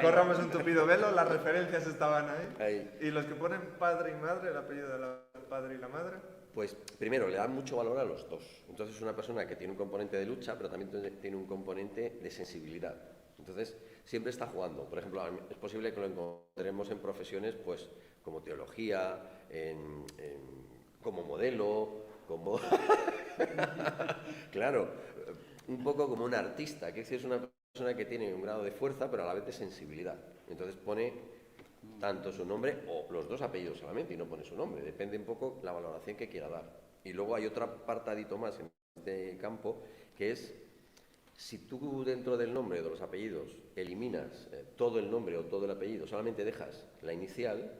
Corramos un tupido velo, las referencias estaban ahí. Ahí. Y los que ponen padre y madre, el apellido del padre y la madre. Pues primero, le dan mucho valor a los dos. Entonces es una persona que tiene un componente de lucha, pero también tiene un componente de sensibilidad. Entonces siempre está jugando. Por ejemplo, es posible que lo encontremos en profesiones pues como teología, como modelo, como... Claro, un poco como un artista, que es una persona que tiene un grado de fuerza, pero a la vez de sensibilidad. Entonces pone tanto su nombre o los dos apellidos solamente y no pone su nombre, depende un poco la valoración que quiera dar. Y luego hay otro apartadito más en este campo que es, si tú dentro del nombre o de los apellidos eliminas todo el nombre o todo el apellido, solamente dejas la inicial,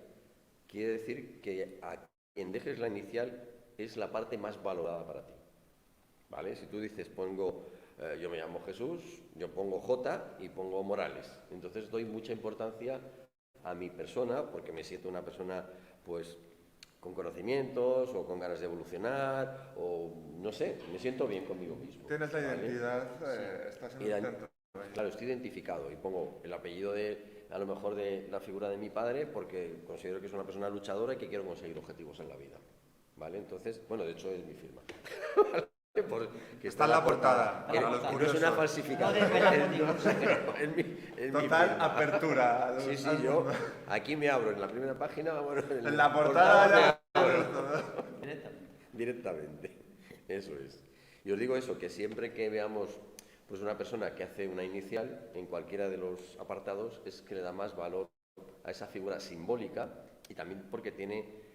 quiere decir que a quien dejes la inicial es la parte más valorada para ti, ¿vale? Si tú dices, yo me llamo Jesús, yo pongo J y pongo Morales, entonces doy mucha importancia a mi persona porque me siento una persona, pues, con conocimientos o con ganas de evolucionar o, no sé, me siento bien conmigo mismo. Tienes la ¿vale? identidad, estás en el centro. Claro, estoy identificado y pongo el apellido a lo mejor de la figura de mi padre porque considero que es una persona luchadora y que quiero conseguir objetivos en la vida, ¿vale? Entonces, bueno, de hecho es mi firma. Que está en la portada. Para los curiosos. Es una falsificación. Total apertura. Sí, yo aquí me abro en la primera página, bueno, en la portada ya. Directamente. Eso es. Y os digo eso, que siempre que veamos pues una persona que hace una inicial en cualquiera de los apartados es que le da más valor a esa figura simbólica y también porque tiene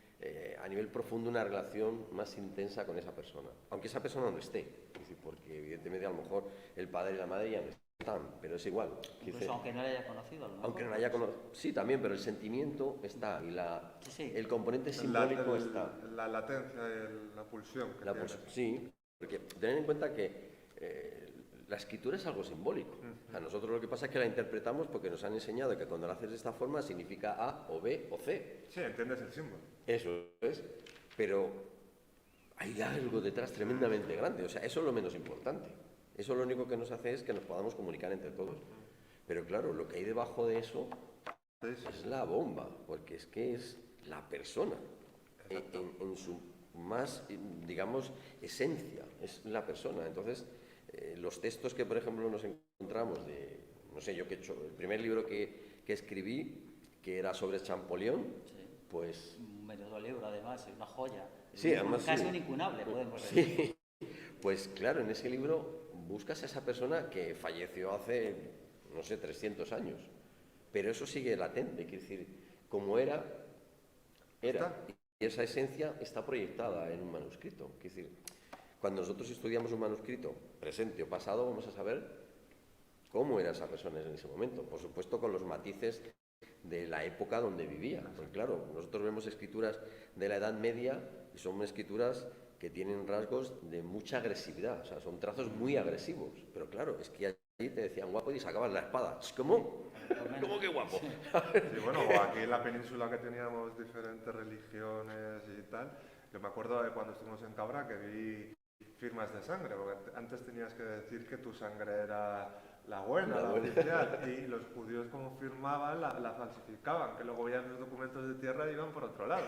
a nivel profundo una relación más intensa con esa persona, aunque esa persona no esté, es decir, porque evidentemente a lo mejor el padre y la madre ya no están, pero es igual. Incluso aunque no le haya conocido. Aunque no la haya conocido, sí, también, pero el sentimiento está y el componente simbólico está. La latencia, la pulsión. Sí, porque tened en cuenta que la escritura es algo simbólico. A nosotros lo que pasa es que la interpretamos porque nos han enseñado que cuando la haces de esta forma significa A o B o C. Sí, entiendes el símbolo. Eso es, pero hay algo detrás tremendamente grande. O sea, eso es lo menos importante. Eso lo único que nos hace es que nos podamos comunicar entre todos. Pero claro, lo que hay debajo de eso es la bomba, porque es que es la persona en su más, digamos, esencia, es la persona. Entonces, los textos que, por ejemplo, nos encontramos no sé, yo que he hecho, el primer libro que escribí, que era sobre Champollion, pues... Un menudo libro, además, es una joya. Sí, además... Casi un incunable, podemos decir. Sí, pues claro, en ese libro buscas a esa persona que falleció hace, no sé, 300 años, pero eso sigue latente, quiere decir, como era, y esa esencia está proyectada en un manuscrito, quiere decir... Cuando nosotros estudiamos un manuscrito, presente o pasado, vamos a saber cómo era esa persona en ese momento. Por supuesto, con los matices de la época donde vivía. Porque claro, nosotros vemos escrituras de la Edad Media y son escrituras que tienen rasgos de mucha agresividad. O sea, son trazos muy agresivos. Pero claro, es que allí te decían guapo y sacaban la espada. ¿Cómo? ¿Cómo que guapo? Sí, bueno, o aquí en la península que teníamos diferentes religiones y tal. Yo me acuerdo de cuando estuvimos en Cabra que vi firmas de sangre, porque antes tenías que decir que tu sangre era la buena, la oficial, y los judíos como firmaban la falsificaban, que luego veían los documentos de tierra y iban por otro lado.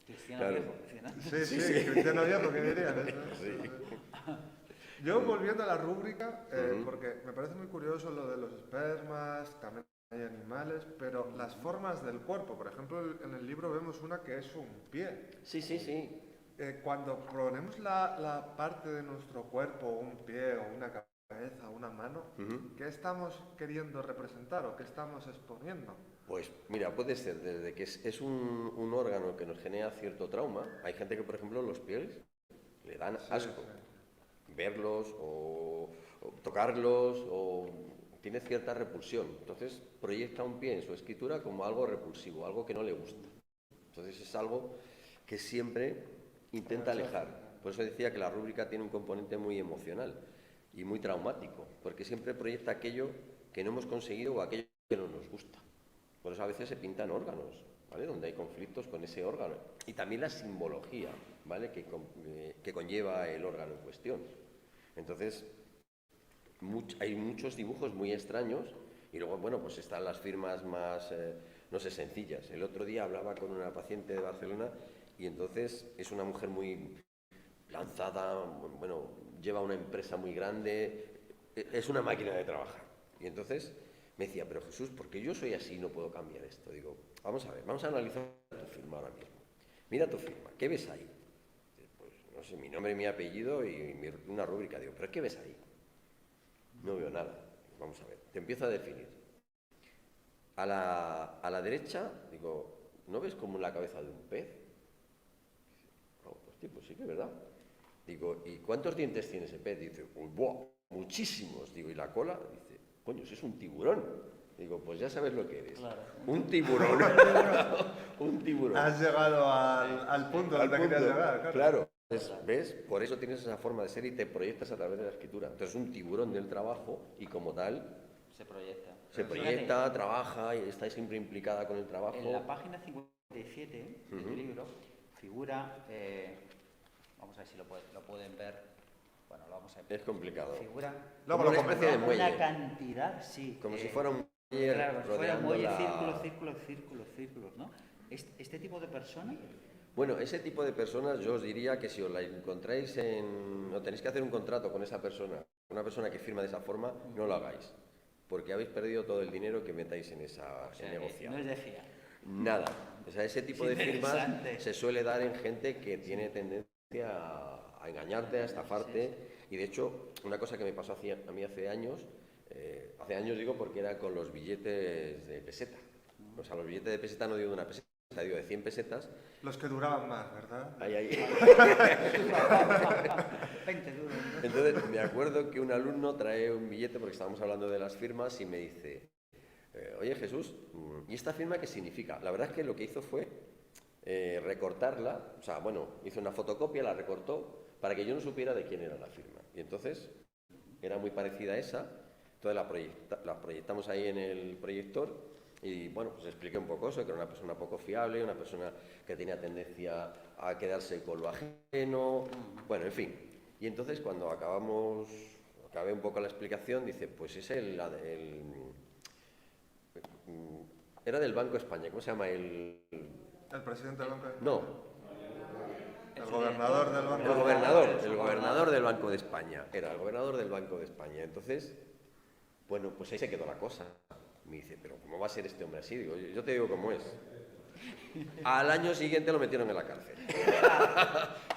Cristiano viejo. Sí, cristiano viejo, ¿qué dirían? Yo volviendo a la rúbrica, porque me parece muy curioso lo de los espermas, también hay animales, pero las formas del cuerpo, por ejemplo, en el libro vemos una que es un pie. Sí. Cuando ponemos la parte de nuestro cuerpo, un pie o una cabeza, una mano, ¿qué estamos queriendo representar o qué estamos exponiendo? Pues mira, puede ser desde que es un órgano que nos genera cierto trauma. Hay gente que, por ejemplo, los pies le dan asco. Verlos o tocarlos o tiene cierta repulsión. Entonces proyecta un pie en su escritura como algo repulsivo, algo que no le gusta. Entonces es algo que siempre intenta alejar. Por eso decía que la rúbrica tiene un componente muy emocional y muy traumático, porque siempre proyecta aquello que no hemos conseguido o aquello que no nos gusta. Por eso a veces se pintan órganos, ¿vale? Donde hay conflictos con ese órgano. Y también la simbología, ¿vale? Que conlleva el órgano en cuestión. Entonces, hay muchos dibujos muy extraños y luego, bueno, pues están las firmas más, no sé, sencillas. El otro día hablaba con una paciente de Barcelona y entonces es una mujer muy lanzada, bueno, lleva una empresa muy grande, es una máquina de trabajar. Y entonces me decía, pero Jesús, ¿por qué yo soy así y no puedo cambiar esto? Digo, vamos a ver, vamos a analizar tu firma ahora mismo. Mira tu firma, ¿qué ves ahí? Pues no sé, mi nombre, mi apellido y una rúbrica. Digo, ¿pero qué ves ahí? No veo nada. Vamos a ver, te empiezo a definir. A la derecha, digo, ¿no ves como la cabeza de un pez? No, pues tío, pues sí que es verdad. Digo, ¿y cuántos dientes tiene ese pez? Dice, uy, ¡buah! Muchísimos. Digo, ¿y la cola? Dice, coño, si es un tiburón. Digo, pues ya sabes lo que eres. Claro. Un tiburón. Un tiburón. Has llegado al punto Al donde querías punto. llegar, Claro. ¿Ves? Por eso tienes esa forma de ser y te proyectas a través de la escritura. Entonces, un tiburón del trabajo y como tal Se proyecta. se proyecta, trabaja y está siempre implicada con el trabajo. En la página 57 del libro figura, vamos a ver si lo pueden ver. Bueno, lo vamos a ver. Es complicado. Figura Luego Como lo una especie de comentamos. muelle. una cantidad, sí. Como si fuera un muelle claro, si fuera un rodeando muelle, la... círculos, ¿no? Este tipo de persona, Bueno, ese tipo de personas yo os diría que si os la encontráis o tenéis que hacer un contrato con esa persona, una persona que firma de esa forma, no lo hagáis. Porque habéis perdido todo el dinero que metáis en esa o sea, negociación. no es de fiar. Nada. O sea, ese tipo de firmas Interesante. se suele dar en gente que tiene tendencia a engañarte, a estafarte. Y de hecho, una cosa que me pasó a mí hace años digo porque era con los billetes de peseta. O sea, los billetes de peseta no digo de una peseta, digo de 100 pesetas. Los que duraban más, ¿verdad? Ahí. 20 duros. ¿no? Entonces, me acuerdo que un alumno trae un billete, porque estábamos hablando de las firmas, y me dice, oye Jesús, ¿y esta firma qué significa? La verdad es que lo que hizo fue recortarla, o sea, bueno, hizo una fotocopia, la recortó, para que yo no supiera de quién era la firma. Y entonces, era muy parecida a esa, entonces la proyectamos ahí en el proyector, y bueno, pues expliqué un poco eso, que era una persona poco fiable, una persona que tenía tendencia a quedarse con lo ajeno, bueno, en fin. Y entonces cuando acabé un poco la explicación, dice, pues es era del Banco de España, ¿cómo se llama? El presidente del Banco de... No, El gobernador del Banco el gobernador del Banco de España, era el gobernador del Banco de España. Entonces, bueno, pues ahí se quedó la cosa. Me dice, pero ¿cómo va a ser este hombre así? Digo, yo te digo cómo es. Al año siguiente lo metieron en la cárcel.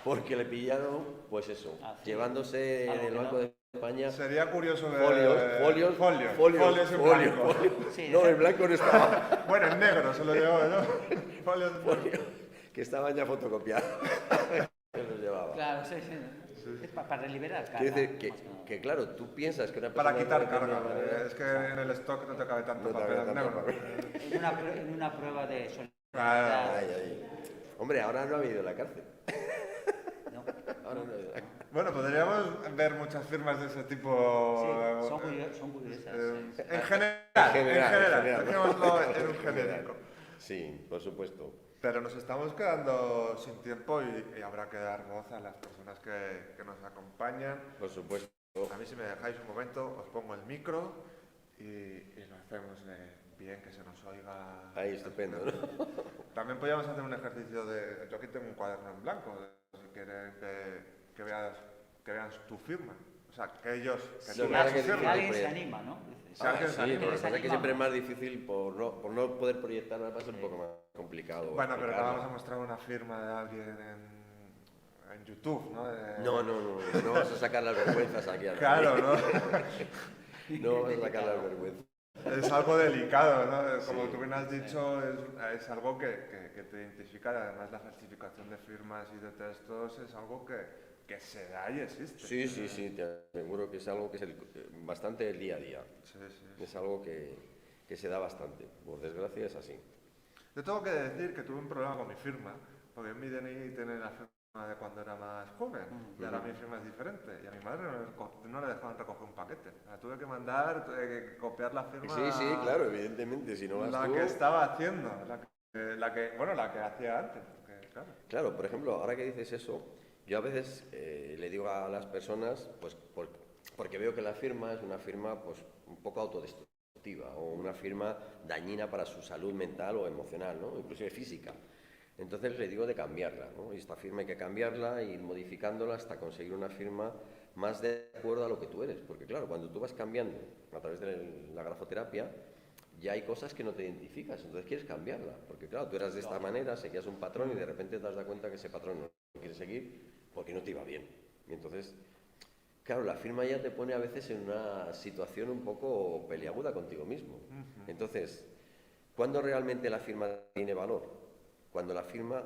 Porque le pillaron, pues eso, llevándose Algo del que Banco no. de España Sería curioso ver... folios en blanco. Sí, No, en blanco no estaba. Bueno, en negro se lo llevó, ¿no? Folios en blanco. Que estaban ya fotocopiados. Que los llevaba. Claro, sí. Es para liberar carga. Quiere decir más que nada. que, claro, tú piensas que una persona... Para quitar de determinada carga. manera- Es que en el stock no te cabe tanto No te papel cabe en tanto negro. papel. En una prueba de solidaridad. Ay. Hombre, ahora no ha habido la cárcel. ¿no? Ahora no ha habido la cárcel. Bueno, podríamos ver muchas firmas de ese tipo. Sí, son curiosas. Sí. En general, general. dejémoslo en un genérico. Sí, por supuesto. Pero nos estamos quedando sin tiempo y habrá que dar voz a las personas que nos acompañan. Por supuesto. A mí, si me dejáis un momento, os pongo el micro y lo hacemos bien, que se nos oiga. Ahí, estupendo, ¿no? También podríamos hacer un ejercicio de... Yo aquí tengo un cuaderno en blanco, si quieren que vean tu firma. O sea, que ellos... Que Sí, tú claro veas que su sí, firma. Alguien se proyecto. anima, ¿no? Si alguien se Sí, anima. lo que pasa es que anima. siempre es más difícil por no poder proyectar, va a ser un poco más complicado. Bueno, pero no explicarlo. vamos a mostrar una firma de alguien en YouTube, ¿no? No vas a sacar las vergüenzas aquí. Claro, ¿no? No vas a sacar las vergüenzas. Es algo delicado, ¿no? Como tú bien has dicho, es algo que te identifica. Además, la falsificación de firmas y de textos es algo que se da y existe. Sí, te aseguro que es algo que es bastante el día a día. Sí. Es algo que se da bastante. Por desgracia es así. Yo tengo que decir que tuve un problema con mi firma, porque en mi DNI tiene la firma de cuando era más joven, y ahora mi firma es diferente. Y a mi madre no le dejaban recoger un paquete. La tuve que mandar, tuve que copiar la firma. Sí, claro, evidentemente, si no vas La tú... que estaba haciendo, la que hacía antes. Porque, claro. Claro, por ejemplo, ahora que dices eso, yo a veces le digo a las personas, pues porque veo que la firma es una firma pues un poco autodestructiva o una firma dañina para su salud mental o emocional, ¿no? Inclusive física. Entonces le digo de cambiarla, ¿no? Y esta firma hay que cambiarla e ir modificándola hasta conseguir una firma más de acuerdo a lo que tú eres. Porque claro, cuando tú vas cambiando a través de la grafoterapia, ya hay cosas que no te identificas, entonces quieres cambiarla. Porque claro, tú eras de esta manera, seguías un patrón y de repente te das cuenta que ese patrón no lo quieres seguir porque no te iba bien. Y entonces, claro, la firma ya te pone a veces en una situación un poco peliaguda contigo mismo. Entonces, ¿Cuándo realmente la firma tiene valor? Cuando la firma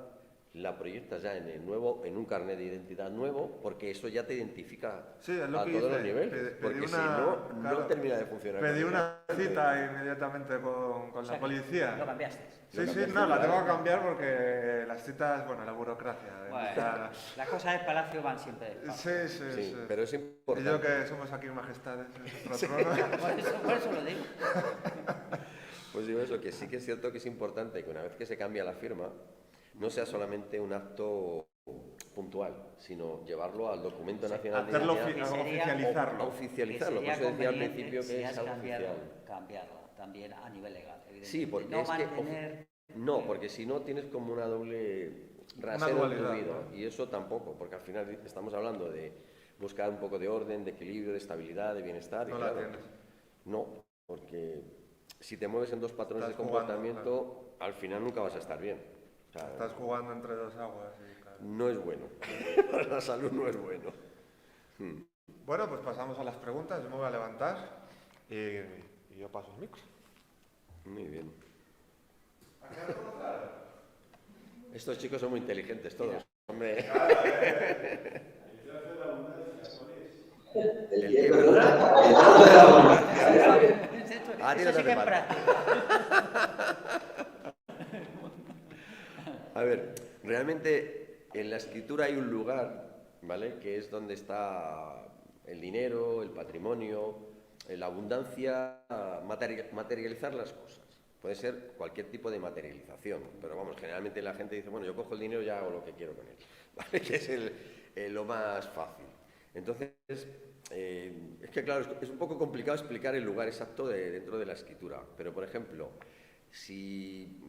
la proyectas ya en un carnet de identidad nuevo, porque eso ya te identifica Sí, es a lo que todos los hice. niveles, porque si una, no, claro, no termina de funcionar pedí una correctamente. cita inmediatamente con O sea la que policía. lo cambiaste. Sí, Lo sí, cambiaste, no, la tengo claro. que cambiar porque las citas, bueno, la burocracia. Bueno, las cosas del palacio van siempre despacio. Sí, sí, Sí, sí. pero es Y importante. yo que somos aquí majestades en nuestro trono. Por eso lo digo. Pues digo eso, que sí que es cierto que es importante que una vez que se cambia la firma, no sea solamente un acto puntual, sino llevarlo al documento nacional de Hacerlo identidad. oficializarlo. Oficializarlo, por Que eso sería decía al conveniente, principio si que has es algo oficial. cambiarlo también a nivel legal, evidentemente. Sí, porque no es que mantener... no, porque si no tienes como una doble Una rasero en tu dualidad, vida, ¿no? y eso tampoco, porque al final estamos hablando de buscar un poco de orden, de equilibrio, de estabilidad, de bienestar, y No la claro, tienes. no, porque si te mueves en dos patrones Estás de jugando, comportamiento, al final nunca vas a estar bien. O sea, Estás jugando entre dos aguas. Y, claro. no es bueno. Para la salud no es bueno. Bueno, pues pasamos a las preguntas. Yo me voy a levantar y yo paso el micro. Muy bien. Estos chicos son muy inteligentes todos. Hombre. El libro. Ah, Eso sí que es mal. práctico. A ver, realmente en la escritura hay un lugar, ¿vale? Que es donde está el dinero, el patrimonio, la abundancia, materializar las cosas. Puede ser cualquier tipo de materialización, pero vamos, generalmente la gente dice, bueno, yo cojo el dinero y ya hago lo que quiero con él, ¿vale? Que es lo más fácil. Entonces, es que claro, es un poco complicado explicar el lugar exacto dentro de la escritura, pero por ejemplo, si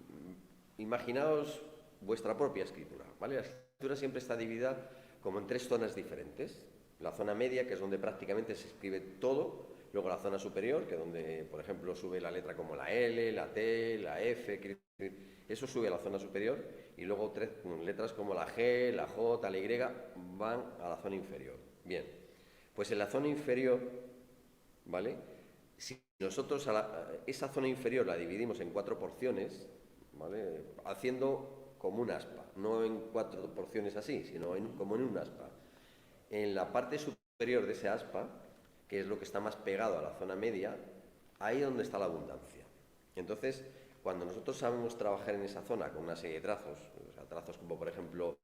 imaginaos vuestra propia escritura, ¿vale? La escritura siempre está dividida como en tres zonas diferentes. La zona media, que es donde prácticamente se escribe todo, luego la zona superior, que es donde, por ejemplo, sube la letra como la L, la T, la F, eso sube a la zona superior, y luego letras como la G, la J, la Y van a la zona inferior. Bien, pues en la zona inferior, ¿vale? Si nosotros esa zona inferior la dividimos en 4 porciones, ¿vale? Haciendo como un aspa, no en 4 porciones así, sino como en un aspa. En la parte superior de ese aspa, que es lo que está más pegado a la zona media, ahí es donde está la abundancia. Entonces, cuando nosotros sabemos trabajar en esa zona con una serie de trazos, o sea, trazos como por ejemplo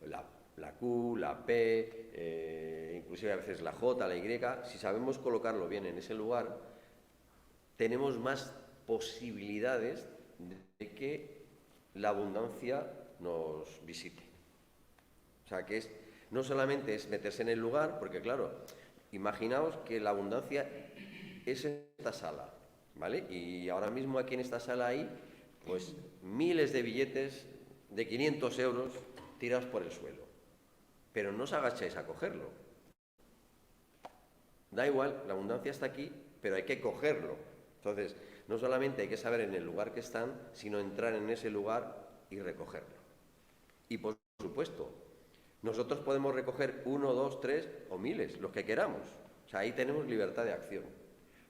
la Q, la P, inclusive a veces la J, la Y, si sabemos colocarlo bien en ese lugar, tenemos más posibilidades de que la abundancia nos visite. O sea, que no solamente es meterse en el lugar, porque claro, imaginaos que la abundancia es esta sala, ¿vale? Y ahora mismo aquí en esta sala hay, pues, miles de billetes de 500 euros tirados por el suelo. Pero no os agacháis a cogerlo. Da igual, la abundancia está aquí, pero hay que cogerlo. Entonces, no solamente hay que saber en el lugar que están, sino entrar en ese lugar y recogerlo. Y por supuesto, nosotros podemos recoger 1, 2, 3 o miles, los que queramos. O sea, ahí tenemos libertad de acción.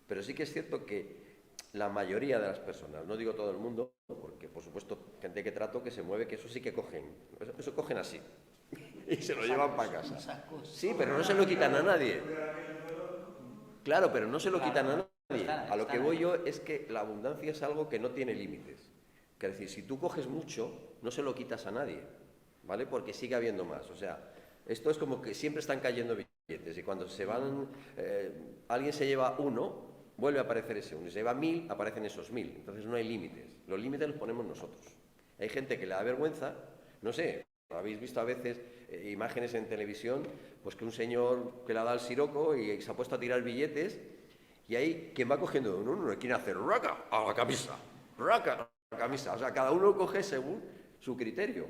Pero sí que es cierto que la mayoría de las personas, no digo todo el mundo, porque por supuesto gente que trato que se mueve, que eso sí que cogen, eso cogen así y se lo llevan para casa. Sí, pero no se lo quitan a nadie. Claro, pero no se lo quitan a nadie. A lo que voy yo es que la abundancia es algo que no tiene límites. Es decir, si tú coges mucho, no se lo quitas a nadie, ¿vale? Porque sigue habiendo más. O sea, esto es como que siempre están cayendo billetes y cuando se van, alguien se lleva uno, vuelve a aparecer ese uno. Si se lleva 1000, aparecen esos 1000. Entonces no hay límites. Los límites los ponemos nosotros. Hay gente que le da vergüenza, no sé, habéis visto a veces imágenes en televisión, pues que un señor que le ha dado el siroco y se ha puesto a tirar billetes y ahí quien va cogiendo de uno le quiere hacer raca a la camisa, raca a la camisa. O sea, cada uno coge según su criterio.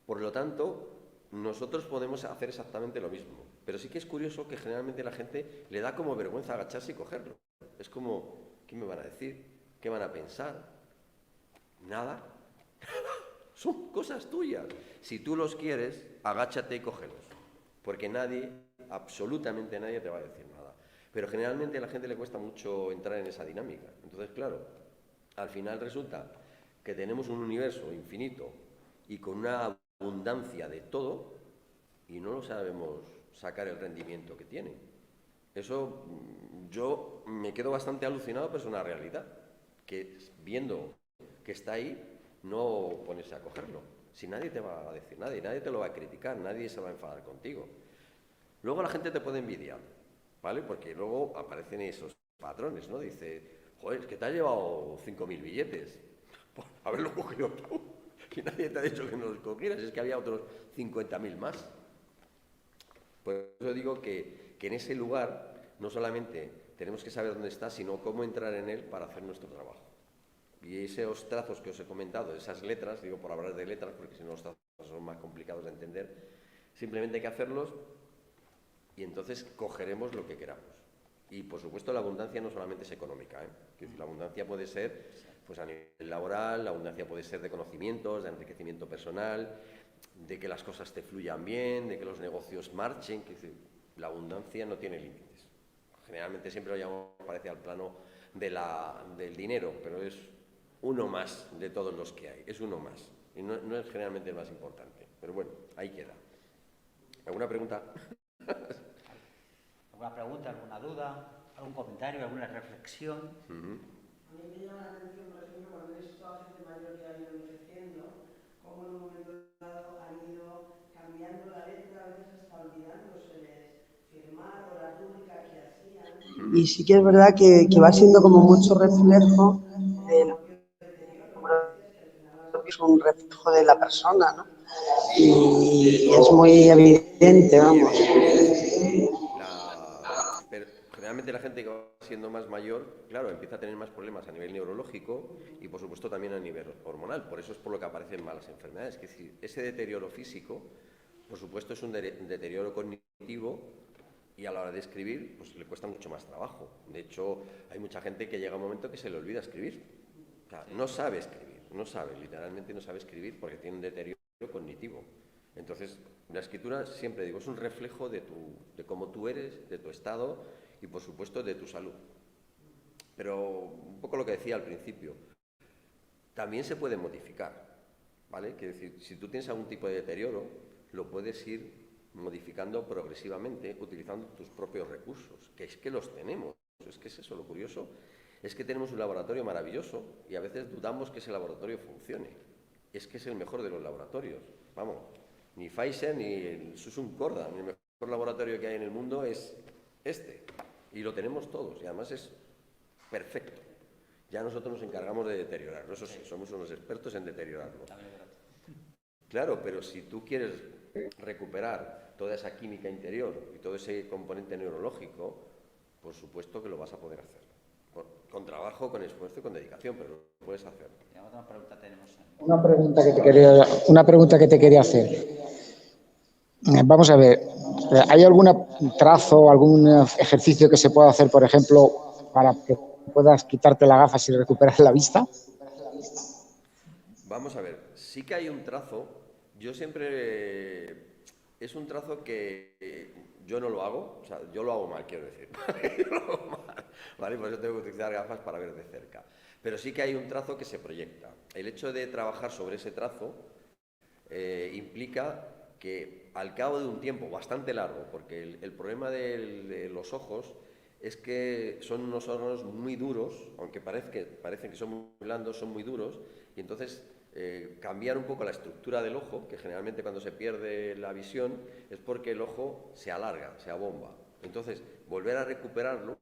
Por lo tanto, nosotros podemos hacer exactamente lo mismo. Pero sí que es curioso que generalmente la gente le da como vergüenza agacharse y cogerlo. Es como, ¿qué me van a decir? ¿Qué van a pensar? Nada. Son cosas tuyas. Si tú los quieres, agáchate y cógelos. Porque nadie, absolutamente nadie te va a decir nada. Pero generalmente a la gente le cuesta mucho entrar en esa dinámica. Entonces, claro, al final resulta que tenemos un universo infinito y con una abundancia de todo y no lo sabemos sacar el rendimiento que tiene. Eso yo me quedo bastante alucinado, pero es una realidad, que viendo que está ahí, no ponerse a cogerlo. Si nadie te va a decir nada y nadie te lo va a criticar, nadie se va a enfadar contigo. Luego la gente te puede envidiar, ¿vale? Porque luego aparecen esos patrones, ¿no? Dice, joder, es que te has llevado 5.000 billetes por haberlo cogido tú. Y nadie te ha dicho que no los cogieras, es que había otros 50.000 más. Por eso digo que en ese lugar no solamente tenemos que saber dónde está, sino cómo entrar en él para hacer nuestro trabajo. Y esos trazos que os he comentado, esas letras, digo por hablar de letras, porque si no los trazos son más complicados de entender, simplemente hay que hacerlos y entonces cogeremos lo que queramos. Y por supuesto la abundancia no solamente es económica, ¿eh? Es decir, la abundancia puede ser pues, a nivel laboral, la abundancia puede ser de conocimientos, de enriquecimiento personal, de que las cosas te fluyan bien, de que los negocios marchen. Es decir, la abundancia no tiene límites. Generalmente siempre lo llamamos, parece, al plano del dinero, pero es uno más de todos los que hay, es uno más. Y no es generalmente el más importante. Pero bueno, ahí queda. ¿Alguna pregunta? ¿Alguna pregunta, alguna duda, algún comentario, alguna reflexión? A mí me llama la atención, por ejemplo, cuando he visto a gente mayor que ha ido envejeciendo, cómo en un momento dado han ido cambiando la letra, a veces hasta olvidándose de firmar o la rúbrica que hacían. Y sí que es verdad que va siendo como mucho reflejo del que es un reflejo de la persona, ¿no? Y es muy evidente, vamos. Pero generalmente la gente que va siendo más mayor, claro, empieza a tener más problemas a nivel neurológico y por supuesto también a nivel hormonal. Por eso es por lo que aparecen malas enfermedades. Es decir, ese deterioro físico, por supuesto, es un deterioro cognitivo y a la hora de escribir, pues le cuesta mucho más trabajo. De hecho, hay mucha gente que llega a un momento que se le olvida escribir. O sea, no sabe escribir, literalmente no sabe escribir porque tiene un deterioro cognitivo. Entonces, la escritura, siempre digo, es un reflejo de cómo tú eres, de tu estado y, por supuesto, de tu salud. Pero un poco lo que decía al principio, también se puede modificar, ¿vale? Quiere decir, si tú tienes algún tipo de deterioro, lo puedes ir modificando progresivamente utilizando tus propios recursos, que es que los tenemos. Es que es eso, lo curioso es que tenemos un laboratorio maravilloso y a veces dudamos que ese laboratorio funcione. Es que es el mejor de los laboratorios, vamos. Ni Pfizer ni el Susun Corda, ni el mejor laboratorio que hay en el mundo es este. Y lo tenemos todos y además es perfecto. Ya nosotros nos encargamos de deteriorarlo. Eso sí, somos unos expertos en deteriorarlo. Claro, pero si tú quieres recuperar toda esa química interior y todo ese componente neurológico, por supuesto que lo vas a poder hacer. Con trabajo, con esfuerzo y con dedicación, pero lo puedes hacer. Otra pregunta tenemos. Una pregunta que te quería hacer. Vamos a ver, ¿hay algún trazo, algún ejercicio que se pueda hacer, por ejemplo, para que puedas quitarte las gafas y recuperar la vista? Vamos a ver, sí que hay un trazo. Yo siempre... Es un trazo que yo no lo hago, o sea, yo lo hago mal, quiero decir. Yo lo hago mal, ¿vale? Por eso tengo que utilizar gafas para ver de cerca. Pero sí que hay un trazo que se proyecta. El hecho de trabajar sobre ese trazo implica que al cabo de un tiempo bastante largo, porque el problema de los ojos es que son unos órganos muy duros, aunque parecen que son muy blandos, son muy duros, y entonces cambiar un poco la estructura del ojo, que generalmente cuando se pierde la visión es porque el ojo se alarga, se abomba. Entonces, volver a recuperarlo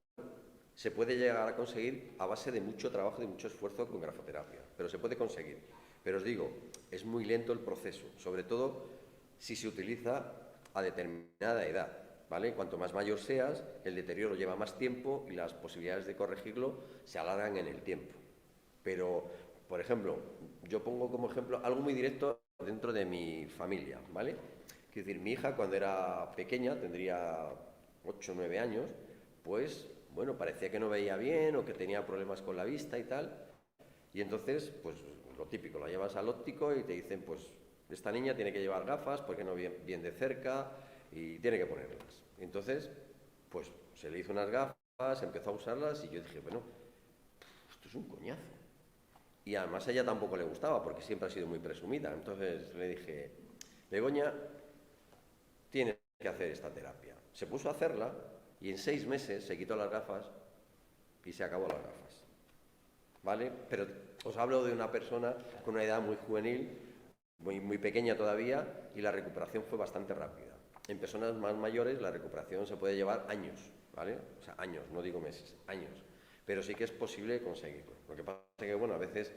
se puede llegar a conseguir a base de mucho trabajo y de mucho esfuerzo con grafoterapia, pero se puede conseguir. Pero os digo, es muy lento el proceso, sobre todo si se utiliza a determinada edad, ¿vale? Cuanto más mayor seas, el deterioro lleva más tiempo y las posibilidades de corregirlo se alargan en el tiempo. Pero, por ejemplo, yo pongo como ejemplo algo muy directo dentro de mi familia, ¿vale? Es decir, mi hija cuando era pequeña, tendría 8 o 9 años, pues, bueno, parecía que no veía bien o que tenía problemas con la vista y tal. Y entonces, pues, lo típico, la llevas al óptico y te dicen, pues, esta niña tiene que llevar gafas porque no ve bien de cerca y tiene que ponerlas. Entonces, pues, se le hizo unas gafas, empezó a usarlas y yo dije, bueno, esto es un coñazo. Y además a ella tampoco le gustaba, porque siempre ha sido muy presumida. Entonces le dije, Begoña, tienes que hacer esta terapia. Se puso a hacerla y en 6 meses se quitó las gafas y se acabó las gafas. ¿Vale? Pero os hablo de una persona con una edad muy juvenil, muy pequeña todavía, y la recuperación fue bastante rápida. En personas más mayores la recuperación se puede llevar años, ¿vale? O sea, años, no digo meses, años. Pero sí que es posible conseguirlo. Lo que pasa es que, bueno, a veces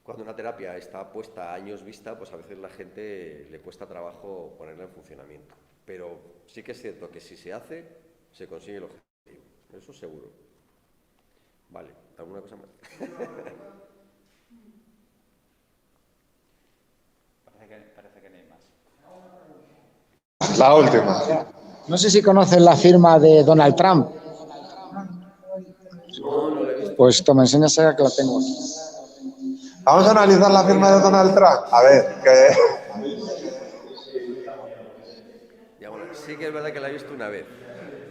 cuando una terapia está puesta a años vista, pues a veces la gente le cuesta trabajo ponerla en funcionamiento. Pero sí que es cierto que si se hace, se consigue el objetivo. Eso seguro. Vale, ¿alguna cosa más? Parece que no hay más. La última. No sé si conoces la firma de Donald Trump. No, no lo he visto. Pues toma, enséñasela que la tengo aquí. Vamos a analizar la firma de Donald Trump. A ver, que... Ya, bueno, sí que es verdad que la he visto una vez.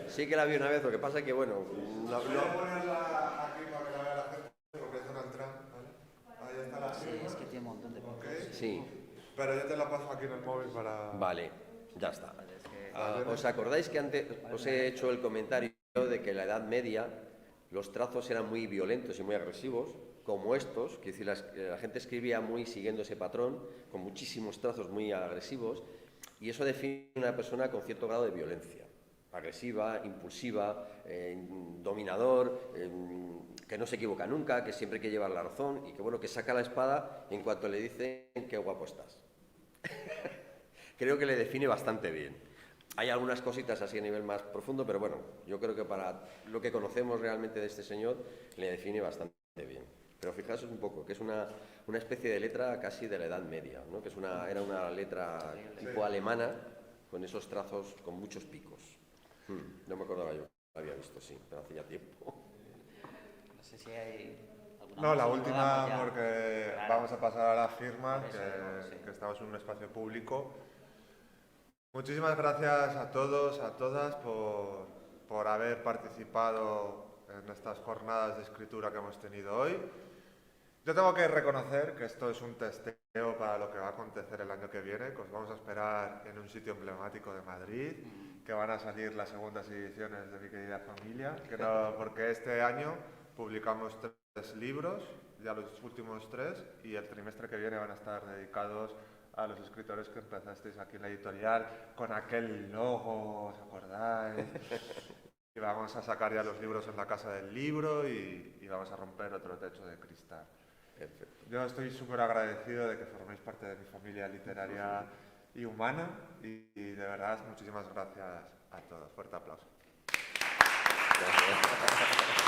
Sí que la vi una vez, lo que pasa es que, bueno, Voy a ponerla aquí para que la vea la gente, porque es Donald Trump, ¿vale? Ahí está la Sí, firma. es que tiene un montón de Ok. puntos. sí, Pero yo te la paso aquí en el móvil para... vale, ya está. Es que ¿Os acordáis que antes os he hecho el comentario de que en la Edad Media los trazos eran muy violentos y muy agresivos, como estos, que decir, la gente escribía muy siguiendo ese patrón, con muchísimos trazos muy agresivos, y eso define a una persona con cierto grado de violencia, agresiva, impulsiva, dominador, que no se equivoca nunca, que siempre hay que llevar la razón y que, bueno, que saca la espada en cuanto le dicen qué guapo estás. Creo que le define bastante bien. Hay algunas cositas así a nivel más profundo, pero bueno, yo creo que para lo que conocemos realmente de este señor, le define bastante bien. Pero fijaos un poco, que es una especie de letra casi de la Edad Media, ¿no? Que era una letra tipo alemana, con esos trazos con muchos picos. No me acordaba yo, lo había visto, sí, pero hace ya tiempo. no sé si hay alguna No, la más, última, podamos ya. porque Claro. vamos a pasar a la firma, Por eso, sí. que estamos en un espacio público. Muchísimas gracias a todos, a todas, por haber participado en estas jornadas de escritura que hemos tenido hoy. Yo tengo que reconocer que esto es un testeo para lo que va a acontecer el año que viene, que os vamos a esperar en un sitio emblemático de Madrid, que van a salir las segundas ediciones de Mi Querida Familia, porque este año publicamos 3 libros, ya los últimos 3, y el trimestre que viene van a estar dedicados a los escritores que empezasteis aquí en la editorial, con aquel logo, ¿os acordáis? Y vamos a sacar ya los libros en la Casa del Libro y vamos a romper otro techo de cristal. Perfecto. Yo estoy súper agradecido de que forméis parte de mi familia literaria y humana y de verdad muchísimas gracias a todos. Fuerte aplauso. Gracias.